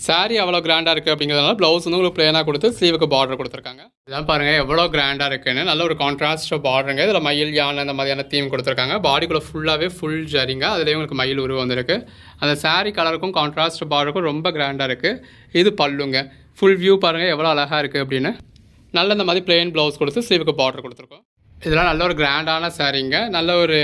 சாரீ அவ்வளோ கிராண்டாக இருக்குது அப்படிங்கிறதுனால ப்ளவுஸ் வந்து உங்களுக்கு பிளேனாக கொடுத்து ஸ்லீவுக்கு பார்டர் கொடுத்துருக்காங்க. இதான் பாருங்கள் எவ்வளோ கிராண்டாக இருக்குன்னு. நல்ல ஒரு கான்ட்ராஸ்ட் பார்டருங்க. இதில் மயில் யானை அந்த மாதிரியான தீம் கொடுத்துருக்காங்க. பாடிக்குள்ளே ஃபுல்லாகவே ஃபுல் ஜரிங்க. அதுலேயே உங்களுக்கு மயில் உருவம் வந்துருக்கு. அந்த சாரீ கலருக்கும் கான்ட்ராஸ்ட் பார்டருக்கும் ரொம்ப கிராண்டாக இருக்குது. இது பல்லுங்க. ஃபுல் வியூ பாருங்கள் எவ்வளோ அழகாக இருக்குது அப்படின்னு. நல்ல இந்த மாதிரி பிளெயின் ப்ளவுஸ் கொடுத்து ஸ்லீவுக்கு பார்டர் கொடுத்துருக்கோம். இதெல்லாம் நல்ல ஒரு கிராண்டான சாரீங்க. நல்ல ஒரு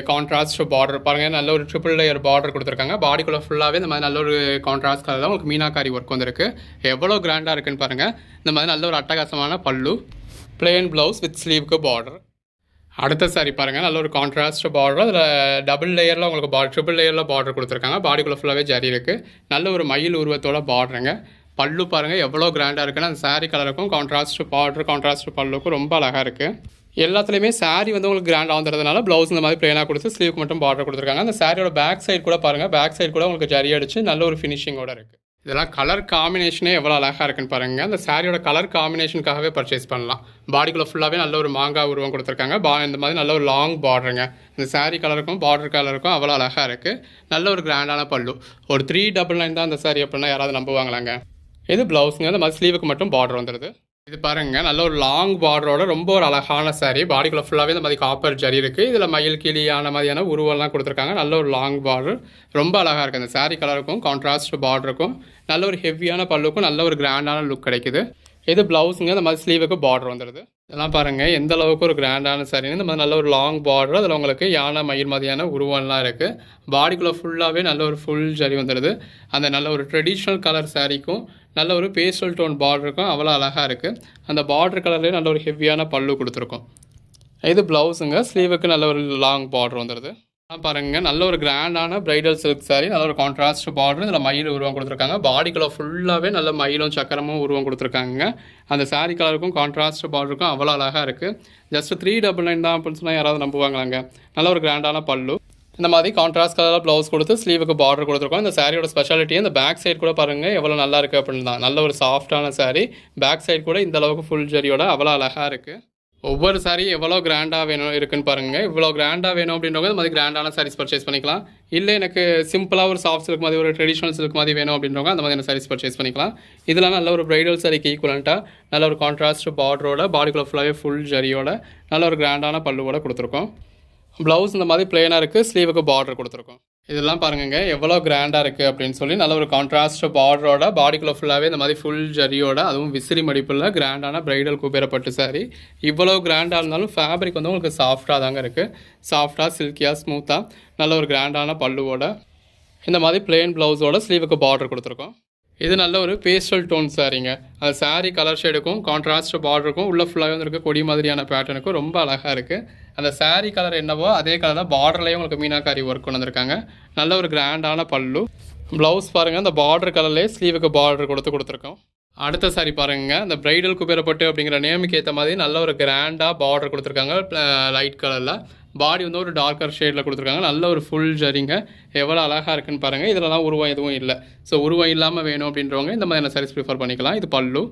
கான்ட்ராஸ்ட் பார்டர் பாருங்கள். நல்ல ஒரு ட்ரிபிள் லேயர் பார்டர் கொடுத்துருக்காங்க. பாடிக்குள்ளே ஃபுல்லாகவே இந்த மாதிரி நல்ல ஒரு கான்ட்ராஸ்ட் கலர் தான் உங்களுக்கு மீனாக்காரி ஒர்க் வந்துருக்கு. எவ்வளோ கிராண்டாக இருக்குன்னு பாருங்கள். இந்த மாதிரி நல்ல ஒரு அட்டகாசமான பல்லு, பிளெயின் ப்ளவுஸ் வித் ஸ்லீவுக்கு பார்டர். அடுத்த சாரி பாருங்கள். நல்ல ஒரு கான்ட்ராஸ்ட் பார்டர். அதில் டபுள் லேயரில் உங்களுக்கு ட்ரிபிள் லேயரில் பார்டர் கொடுத்துருக்காங்க. பாடிக்குள்ளே ஃபுல்லாகவே ஜரி இருக்குது. நல்ல ஒரு மயில் உருவத்தோட பார்டருங்க. பல்லு பாருங்கள் எவ்வளோ கிராண்டாக இருக்குன்னு அந்த saree கலருக்கும் கான்ட்ராஸ்ட் பார்டர் கான்ட்ராஸ்ட் பல்லுக்கும் ரொம்ப அழகாக இருக்குது. எல்லாத்துலேயுமே saree வந்து உங்களுக்கு கிராண்டாக வந்துறதுனால ப்ளவுஸ் இந்த மாதிரி பிளேனாக கொடுத்து ஸ்லீவுக்கு மட்டும் பார்டர் கொடுத்துருக்காங்க. அந்த சாரியோட பேக் சைடு கூட பாருங்கள், பேக் சைடு கூட உங்களுக்கு ஜரி அடிச்சு நல்ல ஒரு ஃபினிஷிங்கோட இருக்குது. இதெல்லாம் கலர் காம்பினேஷனே எவ்வளோ அழகாக இருக்குன்னு பாருங்கள். அந்த சாரியோட கலர் காம்பினேஷனுக்காகவே பர்ச்சேஸ் பண்ணலாம். பாடிக்குள்ளே ஃபுல்லாகவே நல்ல ஒரு மாங்காய் உருவம் கொடுத்துருக்காங்க. இந்த மாதிரி நல்ல ஒரு லாங் பார்டருங்க. இந்த சாரீ கலருக்கும் பார்டர் கலருக்கும் அவ்வளோ அழகாக இருக்குது. நல்ல ஒரு கிராண்டான பல்லு. ஒரு 399 தான் அந்த சாரி அப்படின்னா யாராவது நம்புவாங்களாங்க. இது ப்ளவுஸுங்க. இந்த மாதிரி ஸ்லீவுக்கு மட்டும் பார்டர் வந்துடுது. இது பாருங்க, நல்ல ஒரு லாங் பார்டரோட ரொம்ப ஒரு அழகான சாரி. பாடிக்குள்ள ஃபுல்லாகவே இந்த மாதிரி காப்பர் ஜரி இருக்குது. இதில் மயில் கிளியான மாதிரியான உருவெல்லாம் கொடுத்துருக்காங்க. நல்ல ஒரு லாங் பார்டர் ரொம்ப அழகாக இருக்குது. அந்த சாரி கலருக்கும் கான்ட்ராஸ்ட் பார்டருக்கும் நல்ல ஒரு ஹெவியான பல்லுக்கும் நல்ல ஒரு கிராண்டான லுக் கிடைக்குது. இது ப்ளவுஸுங்க. இந்த மாதிரி ஸ்லீவுக்கு பார்டர் வந்துடுது. இதெல்லாம் பாருங்கள் எந்த அளவுக்கு ஒரு கிராண்டான சாரின்னு. இந்த மாதிரி நல்ல ஒரு லாங் பார்டர், அதில் உங்களுக்கு யானை மயில் மாதிரியான உருவம்லாம் இருக்குது. பாடிக்குள்ளே ஃபுல்லாகவே நல்ல ஒரு ஃபுல் ஜரி வந்துடுது. அந்த நல்ல ஒரு ட்ரெடிஷ்னல் கலர் சாரிக்கும் நல்ல ஒரு பேஸ்டல் டோன் பார்டருக்கும் அவ்வளோ அழகாக இருக்குது. அந்த பார்டர் கலர்லேயே நல்ல ஒரு ஹெவியான பல்லு கொடுத்துருக்கோம். இது ப்ளவுஸுங்க. ஸ்லீவுக்கு நல்ல ஒரு லாங் பார்டர் வந்துடுது. பாருங்கள் நல்ல ஒரு கிராண்டான பிரைடல் சில்க் சாரி. நல்ல ஒரு கான்ட்ராஸ்ட் பார்டர், இதில் மயில் உருவம் கொடுத்துருக்காங்க. பாடிக்குள்ளே ஃபுல்லாகவே நல்ல மயிலும் சக்கரமும் உருவம் கொடுத்துருக்காங்க. அந்த சாரி கலருக்கும் கான்ட்ராஸ்ட் பார்டருக்கும் அவ்வளோ அழகாக இருக்குது. ஜஸ்ட் 399 தான் அப்படின்னு சொன்னால் யாராவது நம்புவாங்களாங்க. நல்ல ஒரு கிராண்டான பல்லு. இந்த மாதிரி கான்ட்ராஸ்ட் கலரில் ப்ளவுஸ் கொடுத்து ஸ்லீவுக்கு பார்டர் கொடுத்துருக்கோம். இந்த சாரியோட ஸ்பெஷாலிட்டி இந்த பேக் சைடு கூட பாருங்கள் எவ்வளோ நல்லா இருக்குது அப்படின்னு தான். நல்ல ஒரு சாஃப்டான சாரி. பேக் சைடு கூட இந்த அளவுக்கு ஃபுல் ஜரியோட அவ்வளோ அழகாக இருக்குது. ஒவ்வொரு சாரி எவ்வளோ கிராண்டாக வேணும் இருக்குன்னு பாருங்கள். இவ்வளோ கிராண்டாக வேணும் அப்படின்றவங்க இந்த மாதிரி கிராண்டான சாரீஸ் பர்ச்சேஸ் பண்ணிக்கலாம். இல்லை எனக்கு சிம்பிளாக ஒரு சாஃப்ட் சில்க் மாதிரி ஒரு ட்ரெடிஷ்னல் சில்க் மாதிரி வேணும் அப்படின்றவங்க அந்த மாதிரியான சாரீஸ் பர்ச்சேஸ் பண்ணிக்கலாம். இதெல்லாம் நல்ல ஒரு பிரைடல் சாரிக்கு ஈக்குவலண்ட்டாக நல்ல ஒரு கான்ட்ராஸ்ட் பார்டரோட பாடிக்குள்ள ஃபுல்லாகவே ஃபுல் ஜரியோட நல்ல ஒரு கிராண்டான பல்லுவோட கொடுத்துருக்கோம். ப்ளவுஸ் இந்த மாதிரி பிளேனாக இருக்குது. ஸ்லீவுக்கு பார்டர் கொடுத்துருக்கோம். இதெல்லாம் பாருங்க எவ்வளோ கிராண்டாக இருக்குது அப்படின்னு சொல்லி நல்ல ஒரு கான்ட்ராஸ்ட் பார்டரோட பாடிக்குள்ளே ஃபுல்லாகவே இந்த மாதிரி ஃபுல் ஜரியோட அதுவும் விசிறி மடிப்பில் கிராண்டான பிரைடல் குபேரப்பட்டு சாரி. இவ்வளோ கிராண்டாக இருந்தாலும் ஃபேப்ரிக் வந்து உங்களுக்கு சாஃப்டாக தாங்க இருக்குது. சாஃப்டாக சில்கியாக ஸ்மூத்தாக நல்ல ஒரு கிராண்டான பல்லுவோட இந்த மாதிரி பிளெயின் ப்ளவுஸோட ஸ்லீவுக்கு பார்டர் கொடுத்துருக்கோம். இது நல்ல ஒரு பேஸ்டல் டோன் சாரிங்க. அது சாரி கலர் ஷேடுக்கும் கான்ட்ராஸ்ட் பார்டருக்கும் உள்ள ஃபுல்லாகவே வந்துருக்கு கொடி மாதிரியான பேட்டர்னுக்கும் ரொம்ப அழகாக இருக்குது. அந்த சாரி கலர் என்னவோ அதே கலரில் பார்டர்லேயும் உங்களுக்கு மீனாக்காரி ஒர்க் கொண்டு வந்திருக்காங்க. நல்ல ஒரு கிராண்டான பல்லு. ப்ளவுஸ் பாருங்கள், அந்த பார்டர் கலர்லேயே ஸ்லீவுக்கு பார்டர் கொடுத்துருக்கோம். அடுத்த சாரி பாருங்கள், இந்த பிரைடல் குபேரப்பட்டு அப்படிங்கிற நேமுக்கு ஏற்ற மாதிரி நல்ல ஒரு கிராண்டாக பார்டர் கொடுத்துருக்காங்க. லைட் கலரில் பாடி வந்து ஒரு டார்க்கர் ஷேடில் கொடுத்துருக்காங்க. நல்ல ஒரு ஃபுல் ஜரிங்க. எவ்வளோ அழகாக இருக்குன்னு பாருங்கள். இதிலலாம் உருவம் எதுவும் இல்லை. ஸோ உருவம் இல்லாமல் வேணும் அப்படின்றவங்க இந்த மாதிரியான சாரீஸ் ப்ரிஃபர் பண்ணிக்கலாம். இது பல்லு.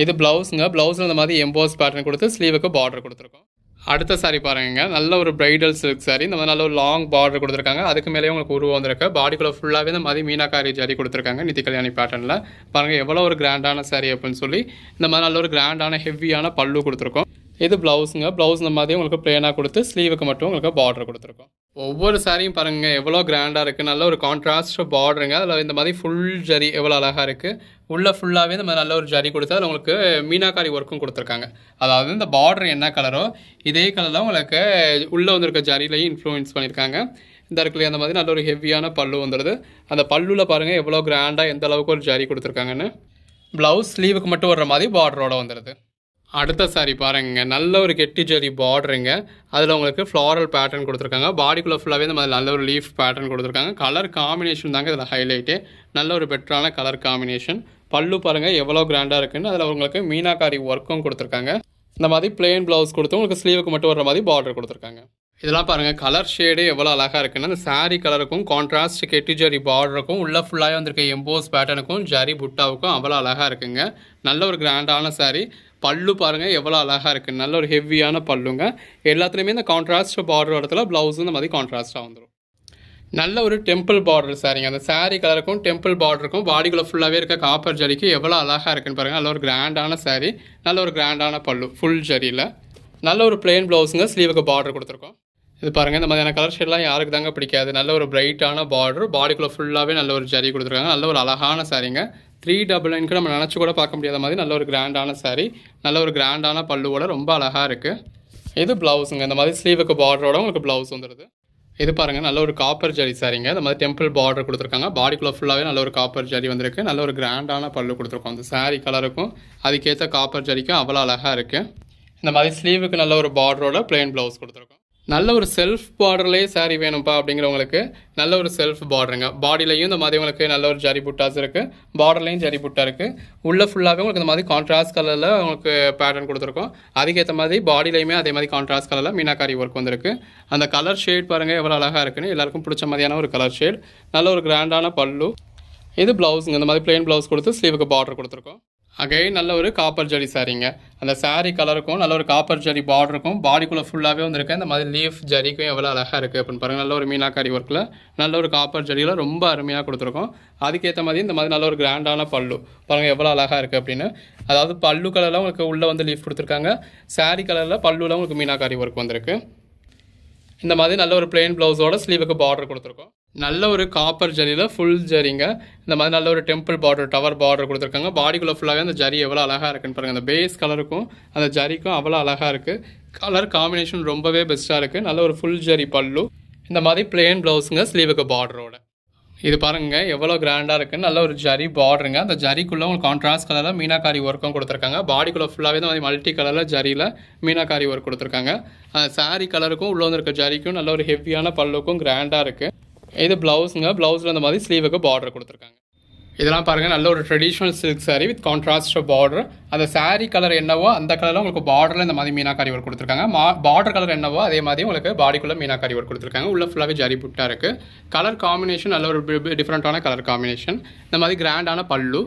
இது ப்ளவுஸுங்க. ப்ளவுஸில் இந்த மாதிரி எம்போஸ் பேட்டர்ன் கொடுத்து ஸ்லீவுக்கு பார்டர் கொடுத்துருக்கோம். அடுத்த சாரி பாருங்க, நல்ல ஒரு பிரைடல் சில்க் சாரி. இந்த மாதிரி நல்ல ஒரு லாங் பார்டர் கொடுத்துருக்காங்க. அதுக்கு மேலேயே உங்களுக்கு உருவம் வந்திருக்கு. பாடிக்குள்ளே ஃபுல்லாகவே இந்த மாதிரி மீனாக்காரி ஜரி கொடுத்துருக்காங்க. நிதி கல்யாணி பேட்டர்னில் பாருங்கள் எவ்வளோ ஒரு கிராண்டான சாரி அப்படின்னு சொல்லி இந்த மாதிரி நல்ல ஒரு கிராண்டான ஹெவியான பல்லு கொடுத்துருக்கோம். இது ப்ளவுஸுங்க. ப்ளவுஸ் இந்த மாதிரி உங்களுக்கு பிளேனாக கொடுத்து ஸ்லீவுக்கு மட்டும் உங்களுக்கு பார்டர் கொடுத்துருக்கோம். ஒவ்வொரு சாரியும் பாருங்கள் எவ்வளோ கிராண்டாக இருக்குது. நல்ல ஒரு கான்ட்ராஸ்ட் பார்டருங்க. அதில் இந்த மாதிரி ஃபுல் ஜரி எவ்வளோ அழகாக இருக்குது. உள்ளே ஃபுல்லாகவே இந்த மாதிரி நல்ல ஒரு ஜரி கொடுத்து அதில் உங்களுக்கு மீனாக்காரி ஒர்க்கும் கொடுத்துருக்காங்க. அதாவது இந்த பார்டர் என்ன கலரோ இதே கலரில் உங்களுக்கு உள்ளே வந்திருக்க ஜரிலையும் இன்ஃப்ளூயன்ஸ் பண்ணியிருக்காங்க. இந்த இடத்துல அந்த மாதிரி நல்ல ஒரு ஹெவியான பல்லு வந்துடுது. அந்த பல்லுவில் பாருங்கள் எவ்வளோ கிராண்டாக எந்த அளவுக்கு ஒரு ஜரி கொடுத்துருக்காங்கன்னு. ப்ளவுஸ் ஸ்லீவுக்கு மட்டும் வர்ற மாதிரி பார்டரோட வந்துடுது. அடுத்த சாரி பாருங்க, நல்ல ஒரு கெட்டி ஜரி பார்டருங்க. அதில் உங்களுக்கு ஃப்ளாரல் பேட்டர்ன் கொடுத்துருக்காங்க. பாடிக்குள்ளே ஃபுல்லாகவே இந்த மாதிரி நல்ல ஒரு லீஃப் பேட்டர்ன் கொடுத்துருக்காங்க. கலர் காம்பினேஷன் தாங்க இதில் ஹைலைட்டு. நல்ல ஒரு பெட்டரான கலர் காம்பினேஷன். பல்லு பாருங்கள் எவ்வளோ கிராண்டாக இருக்குன்னு. அதில் உங்களுக்கு மீனாக்காரி ஒர்க்கும் கொடுத்துருக்காங்க. இந்த மாதிரி பிளெயின் ப்ளவுஸ் கொடுத்து உங்களுக்கு ஸ்லீவுக்கு மட்டும் வர மாதிரி பார்டர் கொடுத்துருக்காங்க. இதெல்லாம் பாருங்கள் கலர் ஷேடு எவ்வளோ அழகாக இருக்குன்னு. அந்த சாரீ கலருக்கும் கான்ட்ராஸ்ட் கெட்டி ஜரி பார்டருக்கும் உள்ள ஃபுல்லாகவே வந்திருக்க எம்போஸ் பேட்டர்னுக்கும் ஜரி புட்டாவுக்கும் அவ்வளோ அழகாக இருக்குங்க. நல்ல ஒரு கிராண்டான சாரீ. பல்லு பாருங்கள் எவ்வளோ அழகாக இருக்குது. நல்ல ஒரு ஹெவியான பல்லுங்க. எல்லாத்துலேயுமே இந்த கான்ட்ராஸ்ட் பார்டர் இடத்துல ப்ளவுஸும் இந்த மாதிரி கான்ட்ராஸ்ட்டாக வந்துடும். நல்ல ஒரு டெம்பிள் பார்டர் சாரிங்க. அந்த சாரீ கலருக்கும் டெம்பிள் பார்டருக்கும் பாடிக்குள்ளே ஃபுல்லாகவே இருக்க காப்பர் ஜரிக்கு எவ்வளோ அழகாக இருக்குன்னு பாருங்கள். நல்ல ஒரு கிராண்டான சாரீ. நல்ல ஒரு கிராண்டான பல்லு ஃபுல் ஜரியில். நல்ல ஒரு பிளெயின் ப்ளவுஸுங்க. ஸ்லீவுக்கு பார்டர் கொடுத்துருக்கோம். இது பாருங்கள் இந்த மாதிரியான கலர் ஷேட்லாம் யாருக்கு தாங்க பிடிக்காது. நல்ல ஒரு பிரைட்டான பார்டர். பாடிக்குள்ளே ஃபுல்லாகவே நல்ல ஒரு ஜரி கொடுத்துருக்காங்க. நல்ல ஒரு அழகான சாரிங்க. 399க்கு நம்ம நினச்சி கூட பார்க்க முடியாத மாதிரி நல்ல ஒரு கிராண்டான சாரி. நல்ல ஒரு கிராண்டான பல்லுவோட ரொம்ப அழகாக இருக்குது. இது ப்ளவுஸுங்க. இந்த மாதிரி ஸ்லீவுக்கு பார்டரோட உங்களுக்கு ப்ளவுஸ் வந்துடுது. இது பாருங்கள் நல்ல ஒரு காப்பர் ஜரி சாரிங்க. இந்த மாதிரி டெம்பிள் பார்டர் கொடுத்துருக்காங்க. பாடிக்குள்ளே ஃபுல்லாகவே நல்ல ஒரு காப்பர் ஜரி வந்திருக்கு. நல்ல ஒரு கிராண்டான பல்லு கொடுத்துருக்கோம். அந்த சாரீ கலருக்கும் அதுக்கேற்ற காப்பர் ஜரிக்கும் அவ்வளோ அழகாக இருக்குது. இந்த மாதிரி ஸ்லீவுக்கு நல்ல ஒரு பார்டரோட பிளெயின் ப்ளவுஸ் கொடுத்துருக்கோம். நல்ல ஒரு செல்ஃப் பார்டர்லேயே saree வேணும்ப்பா அப்படிங்கிறவங்களுக்கு நல்ல ஒரு செல்ஃப் பார்டருங்க. பாடியிலையும் இந்த மாதிரி உங்களுக்கு நல்ல ஒரு ஜரி புட்டாஸ் இருக்குது, பார்டர்லையும் ஜரி புட்டா இருக்குது. உள்ளே ஃபுல்லாகவே உங்களுக்கு இந்த மாதிரி கான்ட்ராஸ்ட் கலரில் உங்களுக்கு பேட்டர்ன் கொடுத்துருக்கோம். அதுக்கேற்ற மாதிரி பாடியிலையுமே அதே மாதிரி கான்ட்ராஸ்ட் கலரில் மீனாக்காரி ஒர்க் வந்திருக்கு. அந்த கலர் ஷேட் பாருங்கள் எவ்வளோ அழகாக இருக்குன்னு, எல்லாருக்கும் பிடிச்ச மாதிரியான ஒரு கலர் ஷேட். நல்ல ஒரு கிராண்டான பல்லு. இது ப்ளவுஸுங்க, இந்த மாதிரி பிளெயின் ப்ளவுஸ் கொடுத்து ஸ்லீவுக்கு பார்டர் கொடுத்துருக்கோம். அகைன் நல்ல ஒரு காப்பர் ஜரி சாரீங்க. அந்த saree கலருக்கும் நல்ல ஒரு காப்பர் ஜரி பார்டருக்கும் பாடிக்குள்ளே ஃபுல்லாகவே வந்துருக்கு. இந்த மாதிரி லீஃப் ஜரிக்கும் எவ்வளோ அழகாக இருக்குது அப்படின்னு பாருங்கள். நல்ல ஒரு மீனாக்காரி ஒர்க்கில் நல்ல ஒரு காப்பர் ஜரியில் ரொம்ப அருமையாக கொடுத்துருக்கோம். அதுக்கேற்ற மாதிரி இந்த மாதிரி நல்ல ஒரு கிராண்டான பல்லு பாருங்கள் எவ்வளோ அழகாக இருக்குது அப்படின்னு. அதாவது பல்லு கலரில் உங்களுக்கு உள்ளே வந்து லீஃப் கொடுத்துருக்காங்க, saree கலரில் பல்லுவில் உங்களுக்கு மீனாக்காரி ஒர்க் வந்திருக்கு. இந்த மாதிரி நல்ல ஒரு பிளெயின் ப்ளவுஸோட ஸ்லீவுக்கு பார்டர் கொடுத்துருக்கோம். நல்ல ஒரு காப்பர் ஜரியில் ஃபுல் ஜரிங்க. இந்த மாதிரி நல்ல ஒரு டெம்பிள் பார்டர், டவர் பார்டர் கொடுத்துருக்காங்க. பாடிக்குள்ளே ஃபுல்லாகவே அந்த ஜரி எவ்வளோ அழகாக இருக்குன்னு பாருங்கள். அந்த பேஸ் கலருக்கும் அந்த ஜரிக்கும் அவ்வளோ அழகாக இருக்குது. கலர் காம்பினேஷன் ரொம்பவே பெஸ்ட்டாக இருக்குது. நல்ல ஒரு ஃபுல் ஜரி பல்லு. இந்த மாதிரி பிளெயின் ப்ளவுஸுங்க ஸ்லீவுக்கு பார்டரோட. இது பாருங்கள் எவ்வளோ கிராண்டாக இருக்குன்னு. நல்ல ஒரு ஜரி பார்டருங்க. அந்த ஜரிக்குள்ளே உங்களுக்கு கான்ட்ராஸ்ட் கலரில் மீனாக்காரி ஒர்க்கும் கொடுத்துருக்காங்க. பாடிக்குள்ளே ஃபுல்லாகவே இந்த மாதிரி மல்டி கலரில் ஜரியில் மீனாக்காரி ஒர்க் கொடுத்துருக்காங்க. அந்த saree கலருக்கும் உள்ளே வந்து இருக்க ஜரிக்கும் நல்ல ஒரு ஹெவியான பல்லுக்கும் கிராண்டாக இருக்குது. இது ப்ளவுஸுங்க. ப்ளவுஸில் இந்த மாதிரி ஸ்லீவுக்கு பார்டர் கொடுத்துருக்காங்க. இதெல்லாம் பாருங்கள் நல்ல ஒரு traditional silk saree with contrast border. அந்த saree கலர் என்னவோ அந்த கலரில் உங்களுக்கு பார்டரில் இந்த மாதிரி மீனாக்காரி ஒர்க் கொடுத்துருக்காங்க. பார்டர் கலர் என்னவோ அதே மாதிரி உங்களுக்கு பாடிக்குள்ளே மீனாக்காரி ஒர்க் கொடுத்துருக்காங்க. உள்ள ஃபுல்லாகவே ஜரி புட்டாக இருக்குது. கலர் காம்பினேஷன் நல்ல ஒரு டிஃப்ரெண்ட்டான கலர் காம்பினேஷன். இந்த மாதிரி கிராண்டான பல்லு.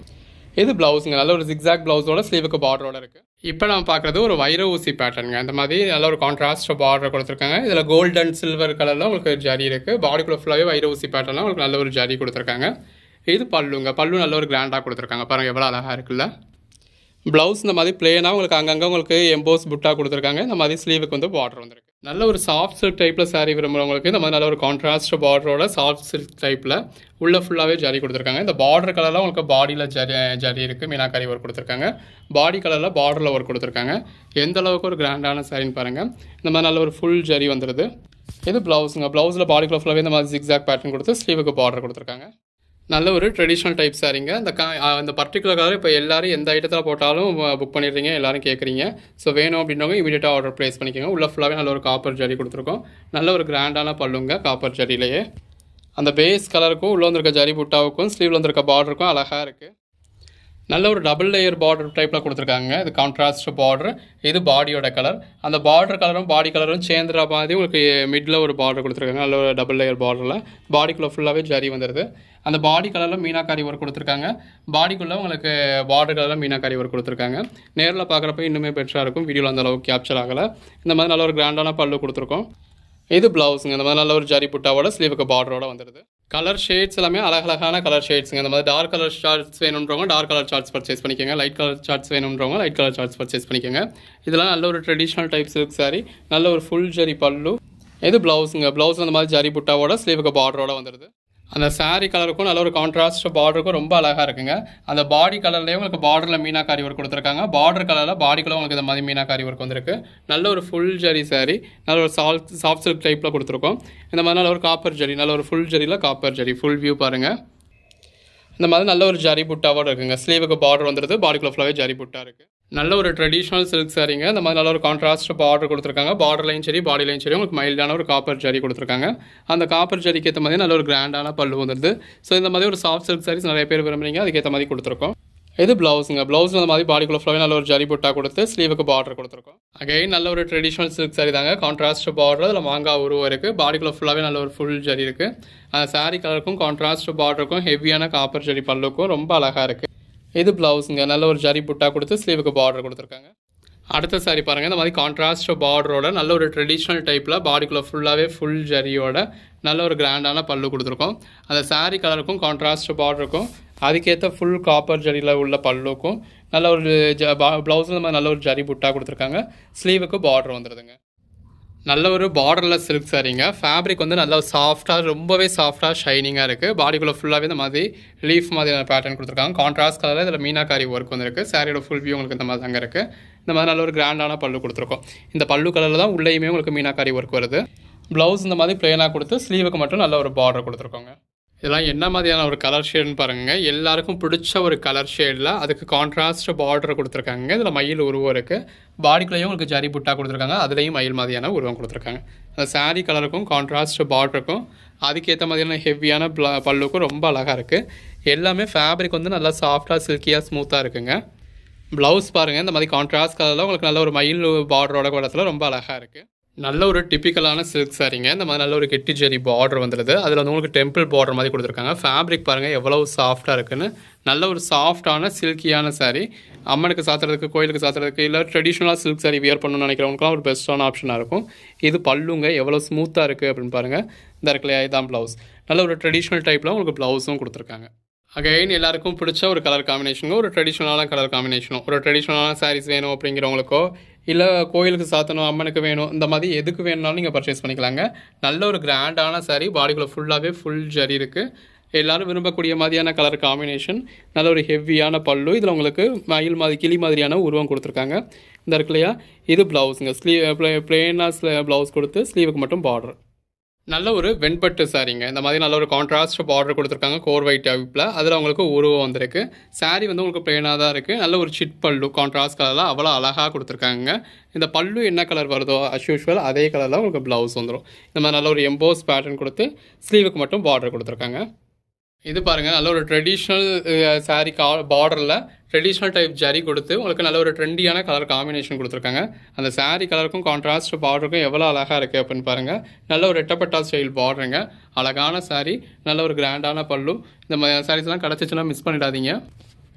இது ப்ளவுஸுங்க. நல்ல ஒரு ஜிக்ஸாக் ப்ளவுஸோட ஸ்லீவுக்கு பார்டரோட இருக்குது. இப்போ நம்ம பார்க்குறது ஒரு வைர ஊசி பேட்டர்னுங்க. இந்த மாதிரி நல்ல ஒரு கான்ட்ராஸ்ட் பார்டர் கொடுத்துருக்காங்க. இதில் கோல்டு அண்ட் சில்வர் கலரில் உங்களுக்கு ஜரி இருக்குது. பாடிக்குள்ளே ஃபுல்லாகவே வைர ஊசி பேட்டர்லாம் உங்களுக்கு நல்ல ஒரு ஜரி கொடுத்துருக்காங்க. இது பல்லுங்க. பல்லு நல்ல ஒரு கிராண்டாக கொடுத்துருக்காங்க. பாருங்கள் எவ்வளோ அழகாக இருக்குல்ல. ப்ளவுஸ் இந்த மாதிரி பிளேனாக உங்களுக்கு அங்கங்கே உங்களுக்கு எம்போஸ் புட்டா கொடுத்துருக்காங்க. இந்த மாதிரி ஸ்லீவுக்கு வந்து பார்டர் வந்துருக்கு. நல்ல ஒரு சாஃப்ட் சில்க் டைப்பில் saree விரும்புகிறவங்களுக்கு இந்த மாதிரி நல்ல ஒரு கான்ட்ராஸ்ட் பார்டரோட சாஃப்ட் சில்க் டைப்பில் உள்ளே ஃபுல்லாகவே ஜரி கொடுத்துருக்காங்க. இந்த பார்டர் கலரில் உங்களுக்கு பாடியில் ஜரி இருக்குது, மீனாக்காரி ஒர்க் கொடுத்துருக்காங்க. பாடி கலரில் பார்டரில் ஒர்க் கொடுத்துருக்காங்க. எந்த அளவுக்கு ஒரு கிராண்டான சாரின்னு பாருங்கள். இந்த மாதிரி நல்ல ஒரு ஃபுல் ஜரி வந்துடுது. இது ப்ளவுஸுங்க. ப்ளவுஸில் பாடிக்குள்ளே ஃபுல்லாகவே இந்த மாதிரி ஜிக்ஸாக் பேட்டர்ன் கொடுத்து ஸ்லீவுக்கு பார்டர் கொடுத்துருக்காங்க. நல்ல ஒரு ட்ரெடிஷ்னல் டைப் சாரீங்க. இந்த பர்டிகுலர் கலர் இப்போ எல்லோரும் எந்த ஐட்டத்தில் போட்டாலும் புக் பண்ணிடுறீங்க, எல்லோரும் கேட்குறீங்க. ஸோ வேணும் அப்படின்னவங்க இமீடியட்டாக ஆர்டர் ப்ளேஸ் பண்ணிக்கோங்க. உள்ள ஃபுல்லாகவே நல்ல ஒரு காப்பர் ஜரி கொடுத்துருக்கோம். நல்ல ஒரு கிராண்டான பல்லுங்க காப்பர் ஜரியிலேயே. அந்த பேஸ் கலருக்கும் உள்ளே வந்திருக்க ஜரி புட்டாவுக்கும் ஸ்லீவில் வந்திருக்க பார்டருக்கும் அழகாக இருக்குது. நல்ல ஒரு டபுள் லேயர் பார்டர் டைப்பில் கொடுத்துருக்காங்க. இது கான்ட்ராஸ்ட் பார்டர். இது பாடியோட கலர். அந்த பார்டர் கலரும் பாடி கலரும் சேர்ந்துற மாதிரி உங்களுக்கு மிடில் ஒரு பார்டர் கொடுத்துருக்காங்க. நல்ல ஒரு டபுள் லேயர் பார்டரில் பாடிக்குள்ளே ஃபுல்லாகவே ஜரி வந்துடுது. அந்த பாடி கலரில் மீனாக்காரி ஒர்க் கொடுத்துருக்காங்க. பாடிக்குள்ளே உங்களுக்கு பார்டர் கலரில் மீனாக்காரி ஒர்க் கொடுத்துருக்காங்க. நேரில் பார்க்குறப்ப இன்னுமே பெட்டராக இருக்கும். வீடியோவில் அந்த அளவுக்கு கேப்சர் ஆகலை. இந்த மாதிரி நல்ல ஒரு கிராண்டான பல்லு கொடுத்துருக்கோம். இது ப்ளவுஸுங்க. இந்த மாதிரி நல்ல ஒரு ஜரி புட்டாவோட ஸ்லீவுக்கு பார்டரோட வந்துடுது. கலர் ஷேட்ஸ் எல்லாமே அழகழகான கலர் ஷேட்ஸுங்க. இந்த மாதிரி டார்க் கலர் சார்ட்ஸ் வேணுன்றவங்க டார்க் கலர் சார்ட்ஸ் பர்ச்சேஸ் பண்ணிக்கோங்க. லைட் கலர் சார்ட்ஸ் வேணுன்றவங்க லைட் கலர் சார்ட்ஸ் பர்ச்சேஸ் பண்ணிக்கோங்க. இதெல்லாம் நல்ல ஒரு ட்ரெடிஷ்னல் டைப் சில்க் saree. நல்ல ஒரு ஃபுல் ஜரி பல்லு. இது ப்ளவுஸுங்க. ப்ளவுஸில் இந்த மாதிரி ஜரி புட்டாவோட ஸ்லீவுக்கு பார்டரோட வந்துடுது. அந்த saree கலருக்கும் நல்ல ஒரு கான்ட்ராஸ்ட் பார்டருக்கும் ரொம்ப அழகாக இருக்குங்க. அந்த பாடி கலர்லேயே உங்களுக்கு பார்டரில் மீனாக்காரி ஒர்க் கொடுத்துருக்காங்க. பார்டர் கலரில் பாடிக்குள்ளே உங்களுக்கு இந்த மாதிரி மீனாக்காரி ஒர்க் வந்திருக்கு. நல்ல ஒரு ஃபுல் ஜரி saree. நல்ல ஒரு சாஃப்ட் சில்க் டைப்பில் கொடுத்துருக்கோம். இந்த மாதிரி நல்ல ஒரு காப்பர் ஜரி, நல்ல ஒரு ஃபுல் ஜரியில் காப்பர் ஜரி ஃபுல் வியூ பாருங்கள். இந்த மாதிரி நல்ல ஒரு ஜரி புட்டாவோட இருக்குங்க. ஸ்லீவுக்கு பார்டர் வந்துடுது. பாடிக்குள்ளே ஃபுல்லாகவே ஜரி புட்டா இருக்குது. நல்ல ஒரு ட்ரெடிஷ்னல் சில்க் சாரீங்க. இந்த மாதிரி நல்ல ஒரு கான்ட்ராஸ்ட் பார்டர் கொடுத்துருக்காங்க. பார்டர்லையும் சரி பாடிலையும் சரி உங்களுக்கு மைல்டான ஒரு காப்பர் ஜரி கொடுத்துருக்காங்க. அந்த காப்பர் ஜரிக்கு ஏற்ற மாதிரி நல்ல ஒரு கிராண்டான பல்லு வந்துடுது. ஸோ இந்த மாதிரி ஒரு சாஃப்ட் சில்க் சாரீஸ் நிறைய பேர் விரும்புறீங்க. அதுக்கேற்ற மாதிரி கொடுத்துருக்கோம். இது ப்ளவுஸுங்க. ப்ளவுஸில் இந்த மாதிரி பாடிக்குள்ளே ஃபுல்லாகவே நல்ல ஒரு ஜரி புட்டா கொடுத்து ஸ்லீவுக்கு பார்டர் கொடுத்துருக்கோம். அகைன் நல்ல ஒரு ட்ரெடிஷ்னல் சில்க் சாரி தாங்க. கான்ட்ராஸ்ட் பார்டர், அதில் மாங்காய் உருவம் இருக்குது. பாடிக்குள்ளே ஃபுல்லாகவே நல்ல ஒரு ஃபுல் ஜரி இருக்குது. அந்த சாரீ கலருக்கும் கான்ட்ராஸ்ட் பார்டருக்கும் ஹெவியான காப்பர் ஜரி பல்லுக்கும் ரொம்ப அழகாக இருக்குது. இது ப்ளவுஸுங்க. நல்ல ஒரு ஜரி புட்டா கொடுத்து ஸ்லீவுக்கு பார்டர் கொடுத்துருக்காங்க. அடுத்த சாரி பாருங்கள். இந்த மாதிரி கான்ட்ராஸ்ட் பார்டரோட நல்ல ஒரு ட்ரெடிஷ்னல் டைப்பில் பாடிக்குள்ளே ஃபுல்லாகவே ஃபுல் ஜரியோட நல்ல ஒரு கிராண்டான பல்லு கொடுத்துருக்கோம். அந்த சாரீ கலருக்கும் கான்ட்ராஸ்ட் பார்டருக்கும் அதுக்கேற்ற ஃபுல் காப்பர் ஜரியில் உள்ள பல்லுக்கும் நல்ல ஒரு ப்ளவுஸில் நம்ம நல்ல ஒரு ஜரி புட்டா கொடுத்துருக்காங்க. ஸ்லீவுக்கு பார்டர் வந்துடுதுங்க. நல்ல ஒரு பார்டர்லெஸ் சில்க் சாரீங்க. ஃபேப்ரிக் வந்து நல்லா சாஃப்டாக, ரொம்பவே சாஃப்டாக ஷைனிங்காக இருக்குது. பாடிக்குள்ளே ஃபுல்லாகவே இந்த மாதிரி லீஃப் மாதிரியான பேட்டர்ன் கொடுத்துருக்காங்க. கான்ட்ராஸ்ட் கலரில் இதில் மீனாக்காரி ஒர்க் வந்துருக்கு. சாரியோட ஃபுல் வியூ உங்களுக்கு இந்த மாதிரி தாங்க இருக்குது. இந்த மாதிரி நல்ல ஒரு கிராண்டான பல்லு கொடுத்துருக்கோம். இந்த பல்லு கலரில் தான் உள்ளேயுமே உங்களுக்கு மீனாக்காரி ஒர்க் வருது. ப்ளவுஸ் இந்த மாதிரி ப்ளெயினாக கொடுத்து ஸ்லீவுக்கு மட்டும் நல்ல ஒரு பார்டர் கொடுத்துருக்கோங்க. இதெல்லாம் என்ன மாதிரியான ஒரு கலர் ஷேடுன்னு பாருங்கள். எல்லாருக்கும் பிடிச்ச ஒரு கலர் ஷேடில் அதுக்கு கான்ட்ராஸ்ட் பார்டர் கொடுத்துருக்காங்க. இதில் மயில் உருவம் இருக்குது. பாடிக்குள்ளேயும் உங்களுக்கு ஜரி புட்டா கொடுத்துருக்காங்க. அதுலேயும் மயில் மாதிரியான உருவம் கொடுத்துருக்காங்க. அந்த சாரீ கலருக்கும் கான்ட்ராஸ்ட் பார்டருக்கும் அதுக்கேற்ற மாதிரியான ஹெவியான பல்லுக்கும் ரொம்ப அழகாக இருக்குது. எல்லாமே ஃபேப்ரிக் வந்து நல்லா சாஃப்டாக சில்கியாக ஸ்மூத்தாக இருக்குங்க. ப்ளவுஸ் பாருங்கள், இந்த மாதிரி கான்ட்ராஸ்ட் கலரில் உங்களுக்கு நல்ல ஒரு மயில் பார்டரோட குளத்தில் ரொம்ப அழகாக இருக்குது. நல்ல ஒரு டிப்பிக்கலான சில்க் சாரீங்க. இந்த மாதிரி நல்ல ஒரு கெட்டி ஜெரி பார்டர் வந்துடுது. அதில் வந்து உங்களுக்கு டெம்பிள் பார்டர் மாதிரி கொடுத்துருக்காங்க. ஃபேப்ரிக் பாருங்கள் எவ்வளோ சாஃப்டாக இருக்குன்னு. நல்ல ஒரு சாஃப்டான சில்கியான சாரீ. அம்மனுக்கு சாத்துறதுக்கு, கோயிலுக்கு சாத்துறதுக்கு, இல்லை ட்ரெடிஷ்னலாக சில்க் சாரீ வியர் பண்ணணும்னு நினைக்கிறவங்களுக்குலாம் ஒரு பெஸ்ட்டான ஆப்ஷனாக இருக்கும். இது பல்லுங்க எவ்வளோ ஸ்மூத்தாக இருக்குது அப்படின்னு பாருங்கள். இந்த இருக்குல்லையா, இதுதான் ப்ளவுஸ். நல்ல ஒரு ட்ரெடிஷ்னல் டைப்பில் உங்களுக்கு ப்ளவுஸும் கொடுத்துருக்காங்க. அகைன் எல்லாருக்கும் பிடிச்ச ஒரு கலர் காம்பினேஷனுங்க, ஒரு ட்ரெடிஷ்னலான கலர் காம்பினேஷனும். ஒரு ட்ரெடிஷ்னலான சாரீஸ் வேணும் அப்படிங்கிறவங்களுக்கோ, இல்லை கோயிலுக்கு சாத்தணும், அம்மனுக்கு வேணும், இந்த மாதிரி எதுக்கு வேணுனாலும் நீங்கள் பர்ச்சேஸ் பண்ணிக்கலாங்க. நல்ல ஒரு கிராண்டான சாரீ. பாடிக்குள்ளே ஃபுல்லாகவே ஃபுல் ஜரி இருக்குது. எல்லோரும் விரும்பக்கூடிய மாதிரியான கலர் காம்பினேஷன். நல்ல ஒரு ஹெவியான பல்லு. இதில் உங்களுக்கு மயில் மாதிரி கிளி மாதிரியான உருவம் கொடுத்துருக்காங்க. இந்த இருக்கு இல்லையா, இது ப்ளவுஸுங்க. பிளெயினாக ப்ளவுஸ் கொடுத்து ஸ்லீவுக்கு மட்டும் பார்டர். நல்ல ஒரு வெண்பட்டு சாரீங்க. இந்த மாதிரி நல்ல ஒரு கான்ட்ராஸ்ட் பார்டர் கொடுத்துருக்காங்க கோர் ஒயிட் டைப்பில். அதில் உங்களுக்கு உருவம் வந்திருக்கு. சாரீ வந்து உங்களுக்கு பிளெயினாக தான் இருக்குது. நல்ல ஒரு சிட் பல்லு கான்ட்ராஸ்ட் கலரில் அவ்வளோ அழகாக கொடுத்துருக்காங்க. இந்த பல்லு என்ன கலர் வருதோ அஸ்யூஷுவல் அதே கலரில் உங்களுக்கு ப்ளவுஸ் வந்துடும். இந்த மாதிரி நல்ல ஒரு எம்போஸ் பேட்டர்ன் கொடுத்து ஸ்லீவுக்கு மட்டும் பார்டர் கொடுத்துருக்காங்க. இது பாருங்கள், நல்ல ஒரு ட்ரெடிஷ்னல் சாரீ பார்டரில் ட்ரெடிஷ்னல் டைப் ஜரி கொடுத்து உங்களுக்கு நல்ல ஒரு ட்ரெண்டியான கலர் காம்பினேஷன் கொடுத்துருக்காங்க. அந்த சாரீ கலருக்கும் கான்ட்ராஸ்ட் பார்டருக்கும் எவ்வளோ அழகாக இருக்குது அப்படின்னு பாருங்கள். நல்ல ஒரு ரெட்டப்பட்டா ஸ்டைல் பார்டருங்க. அழகான சாரீ, நல்ல ஒரு கிராண்டான பல்லு. இந்த மாதிரி சாரீஸ்லாம் கிடச்சிச்சுன்னா மிஸ் பண்ணிடாதீங்க.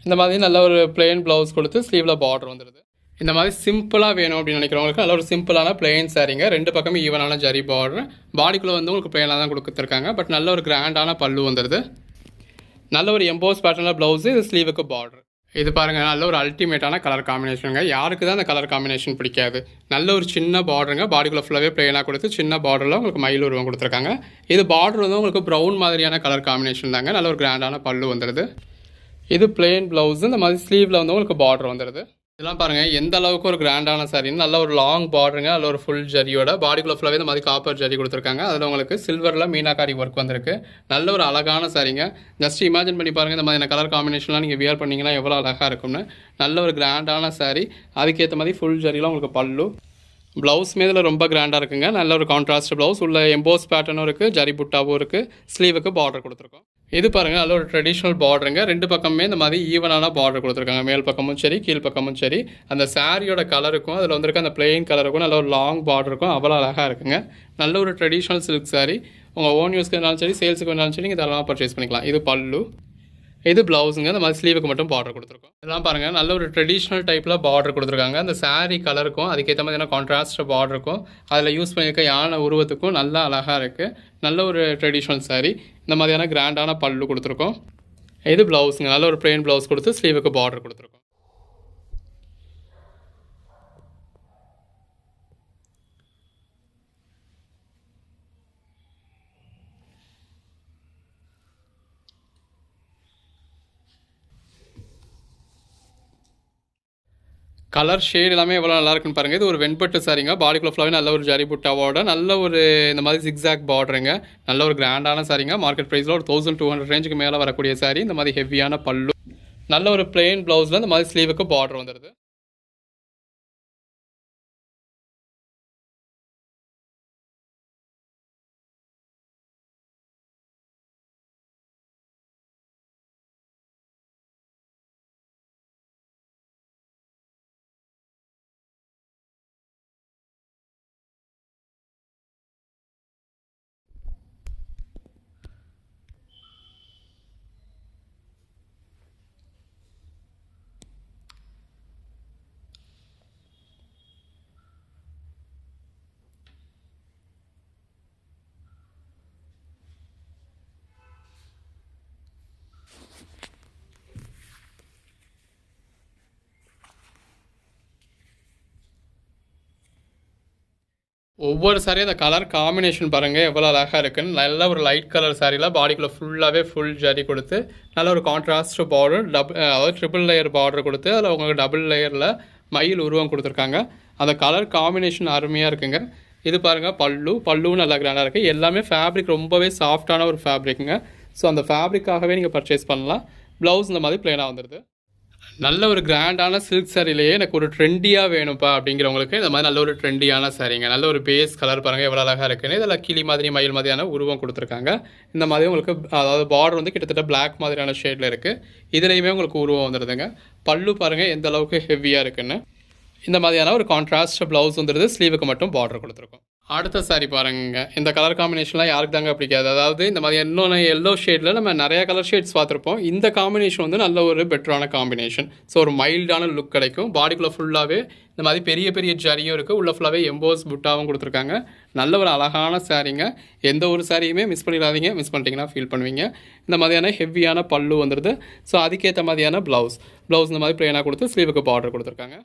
இந்த மாதிரி நல்ல ஒரு பிளெயின் ப்ளவுஸ் கொடுத்து ஸ்லீவில் பார்டர் வந்துடுது. இந்த மாதிரி சிம்பிளாக வேணும் அப்படின்னு நினைக்கிறவங்களுக்கு நல்ல ஒரு சிம்பிளான பிளெயின் சாரீங்க. ரெண்டு பக்கமும் ஈவனான ஜரி பார்டர். பாடிக்குள்ளே வந்து உங்களுக்கு பிளெயினாக தான் கொடுத்துருக்காங்க. பட் நல்ல ஒரு கிராண்டான பல்லு வந்துடுது. நல்ல ஒரு எம்போஸ் பேட்டர்னில் ப்ளவுஸு, இது ஸ்லீவுக்கு பார்டர். இது பாருங்கள், நல்ல ஒரு அல்டிமேட்டான கலர் காம்பினேஷனுங்க. யாருக்கு தான் அந்த கலர் காம்பினேஷன் பிடிக்காது. நல்ல ஒரு சின்ன பார்டருங்க. பாடிக்குள்ளே ஃபுல்லாகவே பிளெயினாக கொடுத்து சின்ன பார்டரில் உங்களுக்கு மயில் உருவம் கொடுத்துருக்காங்க. இது பார்டர் வந்து உங்களுக்கு ப்ரௌன் மாதிரியான கலர் காம்பினேஷன் தாங்க. நல்ல ஒரு கிராண்டான பல்லு வந்துடுது. இது பிளெயின் ப்ளவுஸு. இந்த மாதிரி ஸ்லீவில் வந்து உங்களுக்கு பார்டர் வந்துடுது. இதெல்லாம் பாருங்கள் எந்த அளவுக்கு ஒரு கிராண்டான சாரின்னு. நல்ல ஒரு லாங் பார்டருங்க. நல்ல ஒரு ஃபுல் ஜரியோட பாடிக்குள்ளே ஃபுல்லாகவே இந்த மாதிரி காப்பர் ஜரி கொடுத்துருக்காங்க. அதில் உங்களுக்கு சில்வரில் மீனாக்காரி ஒர்க் வந்திருக்கு. நல்ல ஒரு அழகான சாரிங்க. ஜஸ்ட் இமேஜின் பண்ணி பாருங்கள், இந்த மாதிரி கலர் காம்பினேஷன்லாம் நீங்கள் வியர் பண்ணிங்கன்னா எவ்வளோ அழகாக இருக்கும்னு. நல்ல ஒரு கிராண்டான சாரீ. அதுக்கேற்ற மாதிரி ஃபுல் ஜரிலாம் உங்களுக்கு பல்லு. ப்ளவுஸுமே இதில் ரொம்ப கிராண்டாக இருக்குங்க. நல்ல ஒரு கான்ட்ராஸ்ட் ப்ளவுஸ். உள்ள எம்போஸ் பேட்டர்னும் இருக்குது, ஜரி புட்டாவும் இருக்குது. ஸ்லீவுக்கு பார்டர் கொடுத்துருக்கோம். இது பாருங்கள், நல்ல ஒரு ட்ரெடிஷ்னல் பார்டருங்க. ரெண்டு பக்கமே இந்த மாதிரி ஈவனான பார்டர் கொடுத்துருக்காங்க. மேல் பக்கமும் சரி, கீழ் பக்கமும் சரி. அந்த சாரியோட கலருக்கும் அதில் வந்துருக்க அந்த பிளெயின் கலருக்கும் நல்ல ஒரு லாங் பார்டருக்கும் அவ்வளோ அழகாக இருக்குங்க. நல்ல ஒரு ட்ரெடிஷ்னல் சில்க் சாரீ. உங்கள் ஓன் யூஸ்க்கு இருந்தாலும் சரி, சேல்ஸுக்கு இருந்தாலும் சரி, நீங்கள் இதெல்லாம் பர்ச்சேஸ் பண்ணிக்கலாம். இது பல்லு, இது ப்ளவுஸுங்க. இந்த மாதிரி ஸ்லீவுக்கு மட்டும் பார்டர் கொடுத்துருக்கோம். இதெல்லாம் பாருங்கள், நல்ல ஒரு ட்ரெடிஷ்னல் டைப்பில் பார்டர் கொடுத்துருக்காங்க. அந்த சாரீ கலருக்கும் அதுக்கேற்ற மாதிரி கான்ட்ராஸ்ட் பார்டருக்கும் அதில் யூஸ் பண்ணியிருக்க யானை உருவத்துக்கும் நல்லா அழகாக இருக்குது. நல்ல ஒரு ட்ரெடிஷ்னல் சாரீ. இந்த மாதிரியான கிராண்டான பல்லு கொடுத்துருக்கோம். இது ப்ளவுஸுங்க. நல்ல ஒரு பிளெயின் ப்ளவுஸ் கொடுத்து ஸ்லீவுக்கு பார்டர் கொடுத்துருக்கோம். கலர் ஷேட் எல்லாமே எவ்வளோ நல்லா இருக்குன்னு பாருங்கள். இது ஒரு வெண்பட்டு சாரீங்க. பாடிக்குள்ள ஃபுல்லாகவே நல்ல ஒரு ஜரி புட்டாவோட நல்ல ஒரு இந்த மாதிரி ஜிக்ஸாக் பார்டருங்க. நல்ல ஒரு கிராண்டான சாரீங்க. மார்க்கெட் ப்ரைஸில் ஒரு 1200 ரேஞ்சுக்கு மேலே வரக்கூடிய சாரீ. இந்த மாதிரி ஹெவியான பல்லு. நல்ல ஒரு பிளெயின் ப்ளவுஸில் இந்த மாதிரி ஸ்லீவுக்கு பார்டர் வந்துடுது. ஒவ்வொரு சாரியும் அந்த கலர் காம்பினேஷன் பாருங்கள் எவ்வளோ அழகாக இருக்குன்னு. நல்ல ஒரு லைட் கலர் சாரியில் பாடிக்குள்ளே ஃபுல்லாகவே ஃபுல் ஜரி கொடுத்து நல்ல ஒரு கான்ட்ராஸ்ட் பார்டர், அதாவது ட்ரிபிள் லேயர் பார்டர் கொடுத்து அதில் உங்களுக்கு டபுள் லேயரில் மயில் உருவம் கொடுத்துருக்காங்க. அந்த கலர் காம்பினேஷன் அருமையாக இருக்குங்க. இது பாருங்கள் பல்லுவும் நல்லா கிராண்டாக இருக்குது. எல்லாமே ஃபேப்ரிக் ரொம்பவே சாஃப்டான ஒரு ஃபேப்ரிக்குங்க. ஸோ அந்த ஃபேப்ரிக்காகவே நீங்கள் பர்ச்சேஸ் பண்ணலாம். ப்ளவுஸ் இந்த மாதிரி ப்ளைனாக வந்துடுது. நல்ல ஒரு கிராண்டான சில்க் சாரிலேயே எனக்கு ஒரு ட்ரெண்டியாக வேணும்ப்பா அப்படிங்கிறவங்களுக்கு இந்த மாதிரி நல்ல ஒரு ட்ரெண்டியான சாரீங்க. நல்ல ஒரு பேஸ் கலர் பாருங்கள் எவ்வளோ அழகாக இருக்குன்னு. இதில் கிளி மாதிரி மயில் மாதிரியான உருவம் கொடுத்துருக்காங்க. இந்த மாதிரி உங்களுக்கு அதாவது பார்டர் வந்து கிட்டத்தட்ட பிளாக் மாதிரியான ஷேடில் இருக்குது. இதுலேயுமே உங்களுக்கு உருவம் வந்துடுதுங்க. பல்லு பாருங்கள் எந்த அளவுக்கு ஹெவியாக இருக்குன்னு. இந்த மாதிரியான ஒரு கான்ட்ராஸ்ட் ப்ளவுஸ் வந்துடுது. ஸ்லீவுக்கு மட்டும் பார்டர் கொடுத்துருக்கோம். அடுத்த சாரி பாருங்க. இந்த கலர் காம்பினேஷன்லாம் யாருக்கு தாங்க பிடிக்காது. அதாவது இந்த மாதிரி இன்னொன்று எல்லோ ஷேடில் நம்ம நிறையா கலர் ஷேட்ஸ் பார்த்துருப்போம். இந்த காம்பினேஷன் வந்து நல்ல ஒரு பெட்டரான காம்பினேஷன். ஸோ ஒரு மைல்டான லுக் கிடைக்கும். பாடிக்குள்ளே ஃபுல்லாகவே இந்த மாதிரி பெரிய பெரிய ஜரியும் இருக்குது. உள்ள ஃபுல்லாகவே எம்போஸ் புட்டாவும் கொடுத்துருக்காங்க. நல்ல ஒரு அழகான சாரீங்க. எந்த ஒரு சாரியுமே மிஸ் பண்ணிடாதீங்க. மிஸ் பண்ணிட்டீங்கன்னா ஃபீல் பண்ணுவீங்க. இந்த மாதிரியான ஹெவியான பல்லு வந்துடுது. ஸோ அதுக்கேற்ற மாதிரியான ப்ளவுஸ் இந்த மாதிரி ப்ளைனாக கொடுத்து ஸ்லீவுக்கு பார்டர் கொடுத்துருக்காங்க.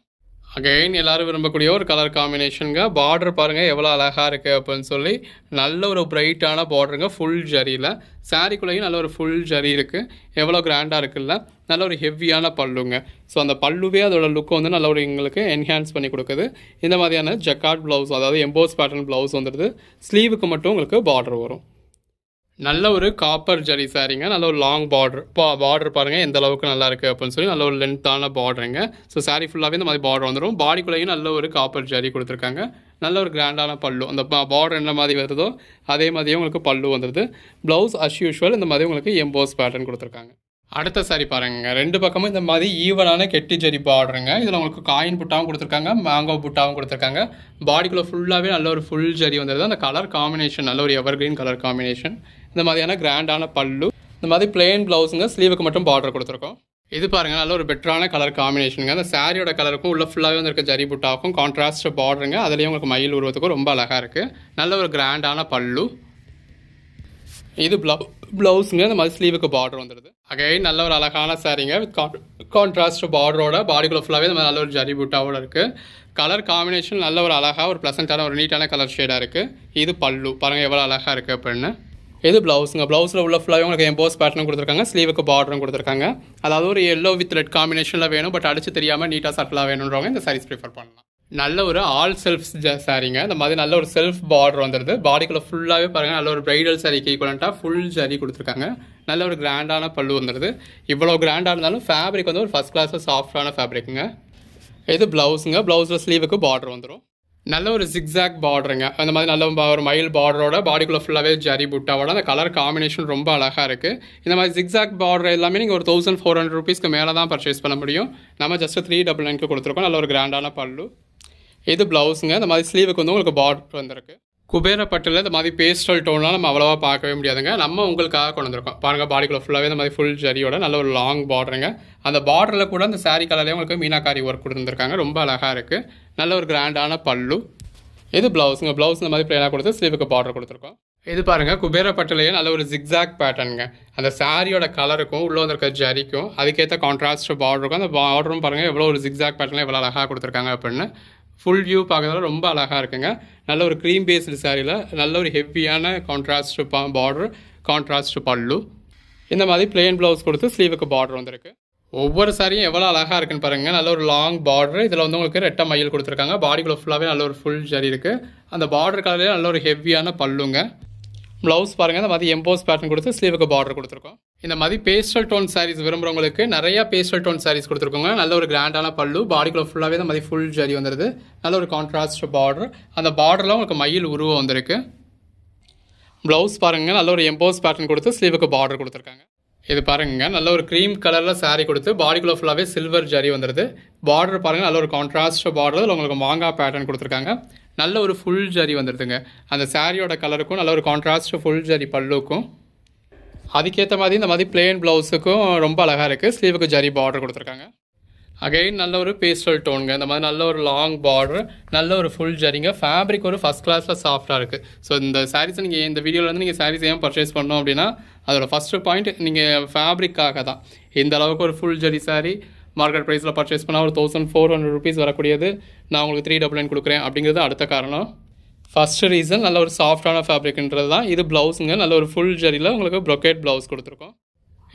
அகைன் எல்லோரும் விரும்பக்கூடிய ஒரு கலர் காம்பினேஷனுங்க. பார்டர் பாருங்கள் எவ்வளோ அழகாக இருக்குது அப்படின்னு சொல்லி. நல்ல ஒரு பிரைட்டான பார்டருங்க. ஃபுல் ஜரியில் சாரிக்குள்ளேயும் நல்ல ஒரு ஃபுல் ஜரி இருக்குது. எவ்வளோ கிராண்டாக இருக்குல்ல. நல்ல ஒரு ஹெவியான பல்லுங்க. ஸோ அந்த பல்லுவே அதோட லுக்கை வந்து நல்ல ஒரு எங்களுக்கு என்ஹான்ஸ் பண்ணி கொடுக்குது. இந்த மாதிரியான ஜக்கார்ட் ப்ளவுஸ் அதாவது எம்போஸ் பேட்டர்ன் ப்ளவுஸ் வந்துடுது. ஸ்லீவுக்கு மட்டும் உங்களுக்கு பார்டர் வரும். நல்ல ஒரு காப்பர் ஜரி சாரீங்க. நல்ல ஒரு லாங் பார்டர் பாருங்கள் எந்த அளவுக்கு நல்லா இருக்குது அப்படின்னு சொல்லி. நல்ல ஒரு லென்த்தான பார்டருங்க. ஸோ சாரீ ஃபுல்லாகவே இந்த மாதிரி பார்டர் வந்துடும். பாடிக்குள்ளேயும் நல்ல ஒரு காப்பர் ஜரி கொடுத்துருக்காங்க. நல்ல ஒரு கிராண்டான பல்லு. அந்த பார்டர் என்ன மாதிரி வருதோ அதே மாதிரியே உங்களுக்கு பல்லு வந்துடுது. ப்ளவுஸ் அஸ் யூஷுவல் இந்த மாதிரி உங்களுக்கு எம்போஸ் பேட்டர்ன் கொடுத்துருக்காங்க. அடுத்த சாரி பாருங்க. ரெண்டு பக்கமும் இந்த மாதிரி ஈவனான கெட்டி ஜரி பார்டருங்க. இதில் உங்களுக்கு காயின் புட்டாவும் கொடுத்துருக்காங்க. மேங்கோ புட்டாவும் கொடுத்துருக்காங்க. பாடிக்குள்ளே ஃபுல்லாகவே நல்ல ஒரு ஃபுல் ஜரி வந்துடுது. அந்த கலர் காம்பினேஷன் நல்ல ஒரு எவர்கிரீன் கலர் காம்பினேஷன். இந்த மாதிரியான கிராண்டான பல்லு. இந்த மாதிரி பிளெயின் ப்ளவுஸுங்க. ஸ்லீவுக்கு மட்டும் பார்டர் கொடுத்துருக்கோம். இது பாருங்கள் நல்ல ஒரு பெட்டரான கலர் காம்பினேஷனுங்க. அந்த சாரியோட கலருக்கும் உள்ள ஃபுல்லாகவே வந்து இருக்க ஜரி புட்டாவுக்கும் கான்ட்ராஸ்ட் பார்டருங்க. அதுலேயும் உங்களுக்கு மயில் உருவத்துக்கும் ரொம்ப அழகாக இருக்குது. நல்ல ஒரு கிராண்டான பல்லு. இது ப்ளவுஸுங்க. இந்த மாதிரி ஸ்லீவுக்கு பார்டர் வந்துடுது. அகைன் நல்ல ஒரு அழகான சாரீங்க வித் கான்ட்ராஸ்ட் பார்டரோட. பாடிக்குள்ள ஃபுல்லாகவே இந்த மாதிரி நல்ல ஒரு ஜரி புட்டாவோட இருக்குது. கலர் காம்பினேஷன் நல்ல ஒரு அழகாக ஒரு ப்ளசண்ட்டான ஒரு நீட்டான கலர் ஷேடாக இருக்குது. இது பல்லு பாருங்கள் எவ்வளோ அழகாக இருக்குது அப்படின்னு. இது ப்ளவுஸுங்க. ப்ளவுஸில் உள்ள ஃபுல்லாகவே உங்களுக்கு எம்போஸ் பேட்டர்னும் கொடுத்துருக்காங்க. ஸ்லீவுக்கு பார்டரும் கொடுத்துருக்காங்க. அதாவது ஒரு எல்லோ வித் ரெட் காம்பினேஷனில் வேணும் பட் அடிச்சு தெரியாமல் நீட்டாக சட்டிலாக வேணுன்றவங்க இந்த சாரீஸ் ப்ரிஃபர் பண்ணலாம். நல்ல ஒரு ஆல் செல்ஃப் சாரீங்க. இந்த மாதிரி நல்ல ஒரு செல்ஃப் பார்டர் வந்துடுது. பாடிக்குள்ளே ஃபுல்லாகவே பாருங்கள் நல்ல ஒரு ப்ரைடல் சாரிக்கு ஈக்குவலண்ட்டாக ஃபுல் ஜரி கொடுத்துருக்காங்க. நல்ல ஒரு கிராண்டான பல்லு வந்துடுது. இவ்வளோ கிராண்டாக இருந்தாலும் ஃபேப்ரிக் வந்து ஒரு ஃபஸ்ட் கிளாஸில் சாஃப்டான ஃபேப்ரிக்குங்க. இது ப்ளவுஸுங்க. ப்ளவுஸில் ஸ்லீவுக்கு பார்டர் வந்துடும். நல்ல ஒரு ஜிக்ஸாக் பார்டருங்க. அந்த மாதிரி நல்ல ஒரு மயில் பார்டரோட பாடிக்குள்ளே ஃபுல்லாகவே ஜரி புட்டாவோட அந்த கலர் காம்பினேஷன் ரொம்ப அழகாக இருக்குது. இந்த மாதிரி ஜிக்ஸாக் பார்டர் எல்லாமே நீங்கள் ஒரு 1400 ரூபீஸ்க்கு மேலே தான் பர்ச்சேஸ் பண்ண முடியும். நம்ம ஜஸ்ட் 399 கொடுத்துருக்கோம். நல்ல ஒரு கிராண்டான பல்லு. இது ப்ளவுஸுங்க. இந்த மாதிரி ஸ்லீவுக்கு வந்து உங்களுக்கு பார்டர் வந்திருக்கு. குபேரப்பட்டில் இந்த மாதிரி பேஸ்டல் டோன்லாம் நம்ம அவ்வளோவா பார்க்கவே முடியாதுங்க. நம்ம உங்களுக்காக கொண்டு வந்திருக்கோம் பாருங்கள். பாடிக்குள்ளே ஃபுல்லாகவே இந்த மாதிரி ஃபுல் ஜரியோட நல்ல ஒரு லாங் பார்டருங்க. அந்த பார்டரில் கூட அந்த சாரீ கலர்லேயே உங்களுக்கு மீனாக்காரி ஒர்க் கொடுத்துருக்காங்க. ரொம்ப அழகாக இருக்குது. நல்ல ஒரு கிராண்டான பல்லு. இது ப்ளவுஸுங்க. ப்ளவுஸ் இந்த மாதிரி ப்ளைனாக கொடுத்து ஸ்லீவுக்கு பார்டர் கொடுத்துருக்கோம். இது பாருங்கள் குபேரப்பட்டிலேயே நல்ல ஒரு ஜிக்ஸாக் பேட்டர்னுங்க. அந்த சாரியோட கலருக்கும் உள்ளே வந்திருக்க ஜரிக்கும் அதுக்கேற்ற கான்ட்ராஸ்ட் பார்டருக்கும். அந்த பார்டரும் பாருங்கள் எவ்வளோ ஒரு ஜிக்ஸாக் பேட்டர்னில் எவ்வளோ அழகாக கொடுத்துருக்காங்க அப்படின்னு. ஃபுல் வியூ பார்க்கறதால ரொம்ப அழகாக இருக்குங்க. நல்ல ஒரு க்ரீம் பேஸ்டு சாரியில் நல்ல ஒரு ஹெவியான கான்ட்ராஸ்ட் பார்டர், கான்ட்ராஸ்ட் பல்லு. இந்த மாதிரி பிளெயின் ப்ளவுஸ் கொடுத்து ஸ்லீவுக்கு பார்டர் வந்திருக்கு. ஒவ்வொரு சாரியும் எவ்வளோ அழகாக இருக்குன்னு பாருங்கள். நல்ல ஒரு லாங் பார்டர். இதில் வந்து உங்களுக்கு ரெட்டை மயில் கொடுத்துருக்காங்க. பாடிக்குள்ளே ஃபுல்லாகவே நல்ல ஒரு ஃபுல் ஜரி இருக்குது. அந்த பார்டர் கலர்லேயே நல்ல ஒரு ஹெவியான பல்லுங்க. ப்ளவுஸ் பாருங்கள் இந்த மாதிரி எம்போஸ் பேட்டர்ன் கொடுத்து ஸ்லீவுக்கு பார்டர் கொடுத்துருக்கோம். இந்த மாதிரி பேஸ்டல் டோன் சாரீஸ் விரும்புகிறவங்களுக்கு நிறையா பேஸ்டல் டோன் சாரீஸ் கொடுத்துருக்கோங்க. நல்ல ஒரு கிராண்டான பல்லு. பாடிக்குள்ளே ஃபுல்லாகவே இந்த மாதிரி ஃபுல் ஜரி வந்துடுது. நல்ல ஒரு கான்ட்ராஸ்ட் பார்டர். அந்த பார்டரில் உங்களுக்கு மயில் உருவம் வந்திருக்கு. ப்ளவுஸ் பாருங்கள் நல்ல ஒரு எம்போஸ் பேட்டர்ன் கொடுத்து ஸ்லீவுக்கு பார்டர் கொடுத்துருக்காங்க. இது பாருங்க நல்ல ஒரு க்ரீம் கலரில் சாரீ கொடுத்து பாடிக்குள்ளே ஃபுல்லாகவே சில்வர் ஜரி வந்துடுது. பார்டர் பாருங்கள் நல்ல ஒரு கான்ட்ராஸ்ட் பார்டர். உங்களுக்கு மாங்காய் பேட்டர்ன் கொடுத்துருக்காங்க. நல்ல ஒரு ஃபுல் ஜரி வந்துடுதுங்க. அந்த சாரியோட கலருக்கும் நல்ல ஒரு கான்ட்ராஸ்ட் ஃபுல் ஜரி பல்லுக்கும் அதுக்கேற்ற மாதிரி இந்த மாதிரி பிளெயின் ப்ளவுஸுக்கும் ரொம்ப அழகாக இருக்குது. ஸ்லீவுக்கு ஜரி பார்டர் கொடுத்துருக்காங்க. அகைன் நல்ல ஒரு பேஸ்டல் டோனுங்க. இந்த மாதிரி நல்ல ஒரு லாங் பார்டர், நல்ல ஒரு ஃபுல் ஜரிங்க. ஃபேப்ரிக் ஒரு ஃபஸ்ட் கிளாஸில் சாஃப்டாக இருக்குது. ஸோ இந்த சாரீஸ் நீங்கள் இந்த வீடியோவில் வந்து நீங்கள் சாரீஸ் ஏன் பர்ச்சேஸ் பண்ணோம் அப்படின்னா அதோட ஃபஸ்ட்டு பாயிண்ட் நீங்கள் ஃபேப்ரிக்காக தான். இந்த அளவுக்கு ஒரு ஃபுல் ஜரி சாரீ மார்க்கெட் ப்ரைஸில் பர்ச்சேஸ் பண்ணால் ஒரு 1400 ரூபீஸ் வரக்கூடியது நான் உங்களுக்கு 399 கொடுக்குறேன் அப்படிங்கிறது அடுத்த காரணம். ஃபஸ்ட்டு ரீசன் நல்ல ஒரு சாஃப்டான ஃபேப்ரிக்ன்றது தான். இது ப்ளவுஸுங்க. நல்ல ஒரு ஃபுல் ஜரியில் உங்களுக்கு ப்ரொக்கேட் ப்ளவுஸ் கொடுத்துருக்கோம்.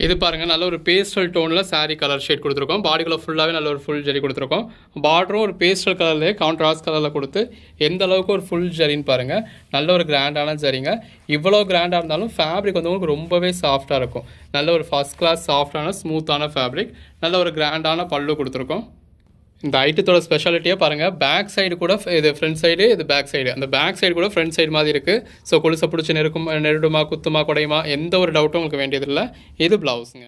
இது பாருங்கள் நல்ல ஒரு பேஸ்டல் டோனில் saree கலர் ஷேட் கொடுத்துருக்கோம். பாடிக்குள்ளே ஃபுல்லாகவே நல்ல ஒரு ஃபுல் ஜரி கொடுத்துருக்கோம். பார்டரும் ஒரு பேஸ்டல் கலர்லேயே கான்ட்ராஸ்ட் கலரில் கொடுத்து எந்த அளவுக்கு ஒரு ஃபுல் ஜரின்னு பாருங்கள். நல்ல ஒரு கிராண்டான ஜரிங்க. இவ்வளோ கிராண்டாக இருந்தாலும் ஃபேப்ரிக் வந்து உங்களுக்கு ரொம்பவே சாஃப்டாக இருக்கும். நல்ல ஒரு ஃபஸ்ட் கிளாஸ் சாஃப்டான ஸ்மூத்தான ஃபேப்ரிக். நல்ல ஒரு கிராண்டான பல்லு கொடுத்துருக்கோம். இந்த ஐட்டத்தோட ஸ்பெஷாலிட்டியாக பாருங்கள், பேக் சைடு கூட இது ஃப்ரண்ட் சைடு, இது பேக் சைடு. அந்த பேக் சைடு கூட ஃப்ரண்ட் சைடு மாதிரி இருக்குது. ஸோ கொலுசை பிடிச்சி நெருடுமா குத்துமா குடையுமா எந்த ஒரு டவுட்டும் உங்களுக்கு வேண்டியதில்லை. இது ப்ளவுஸுங்க.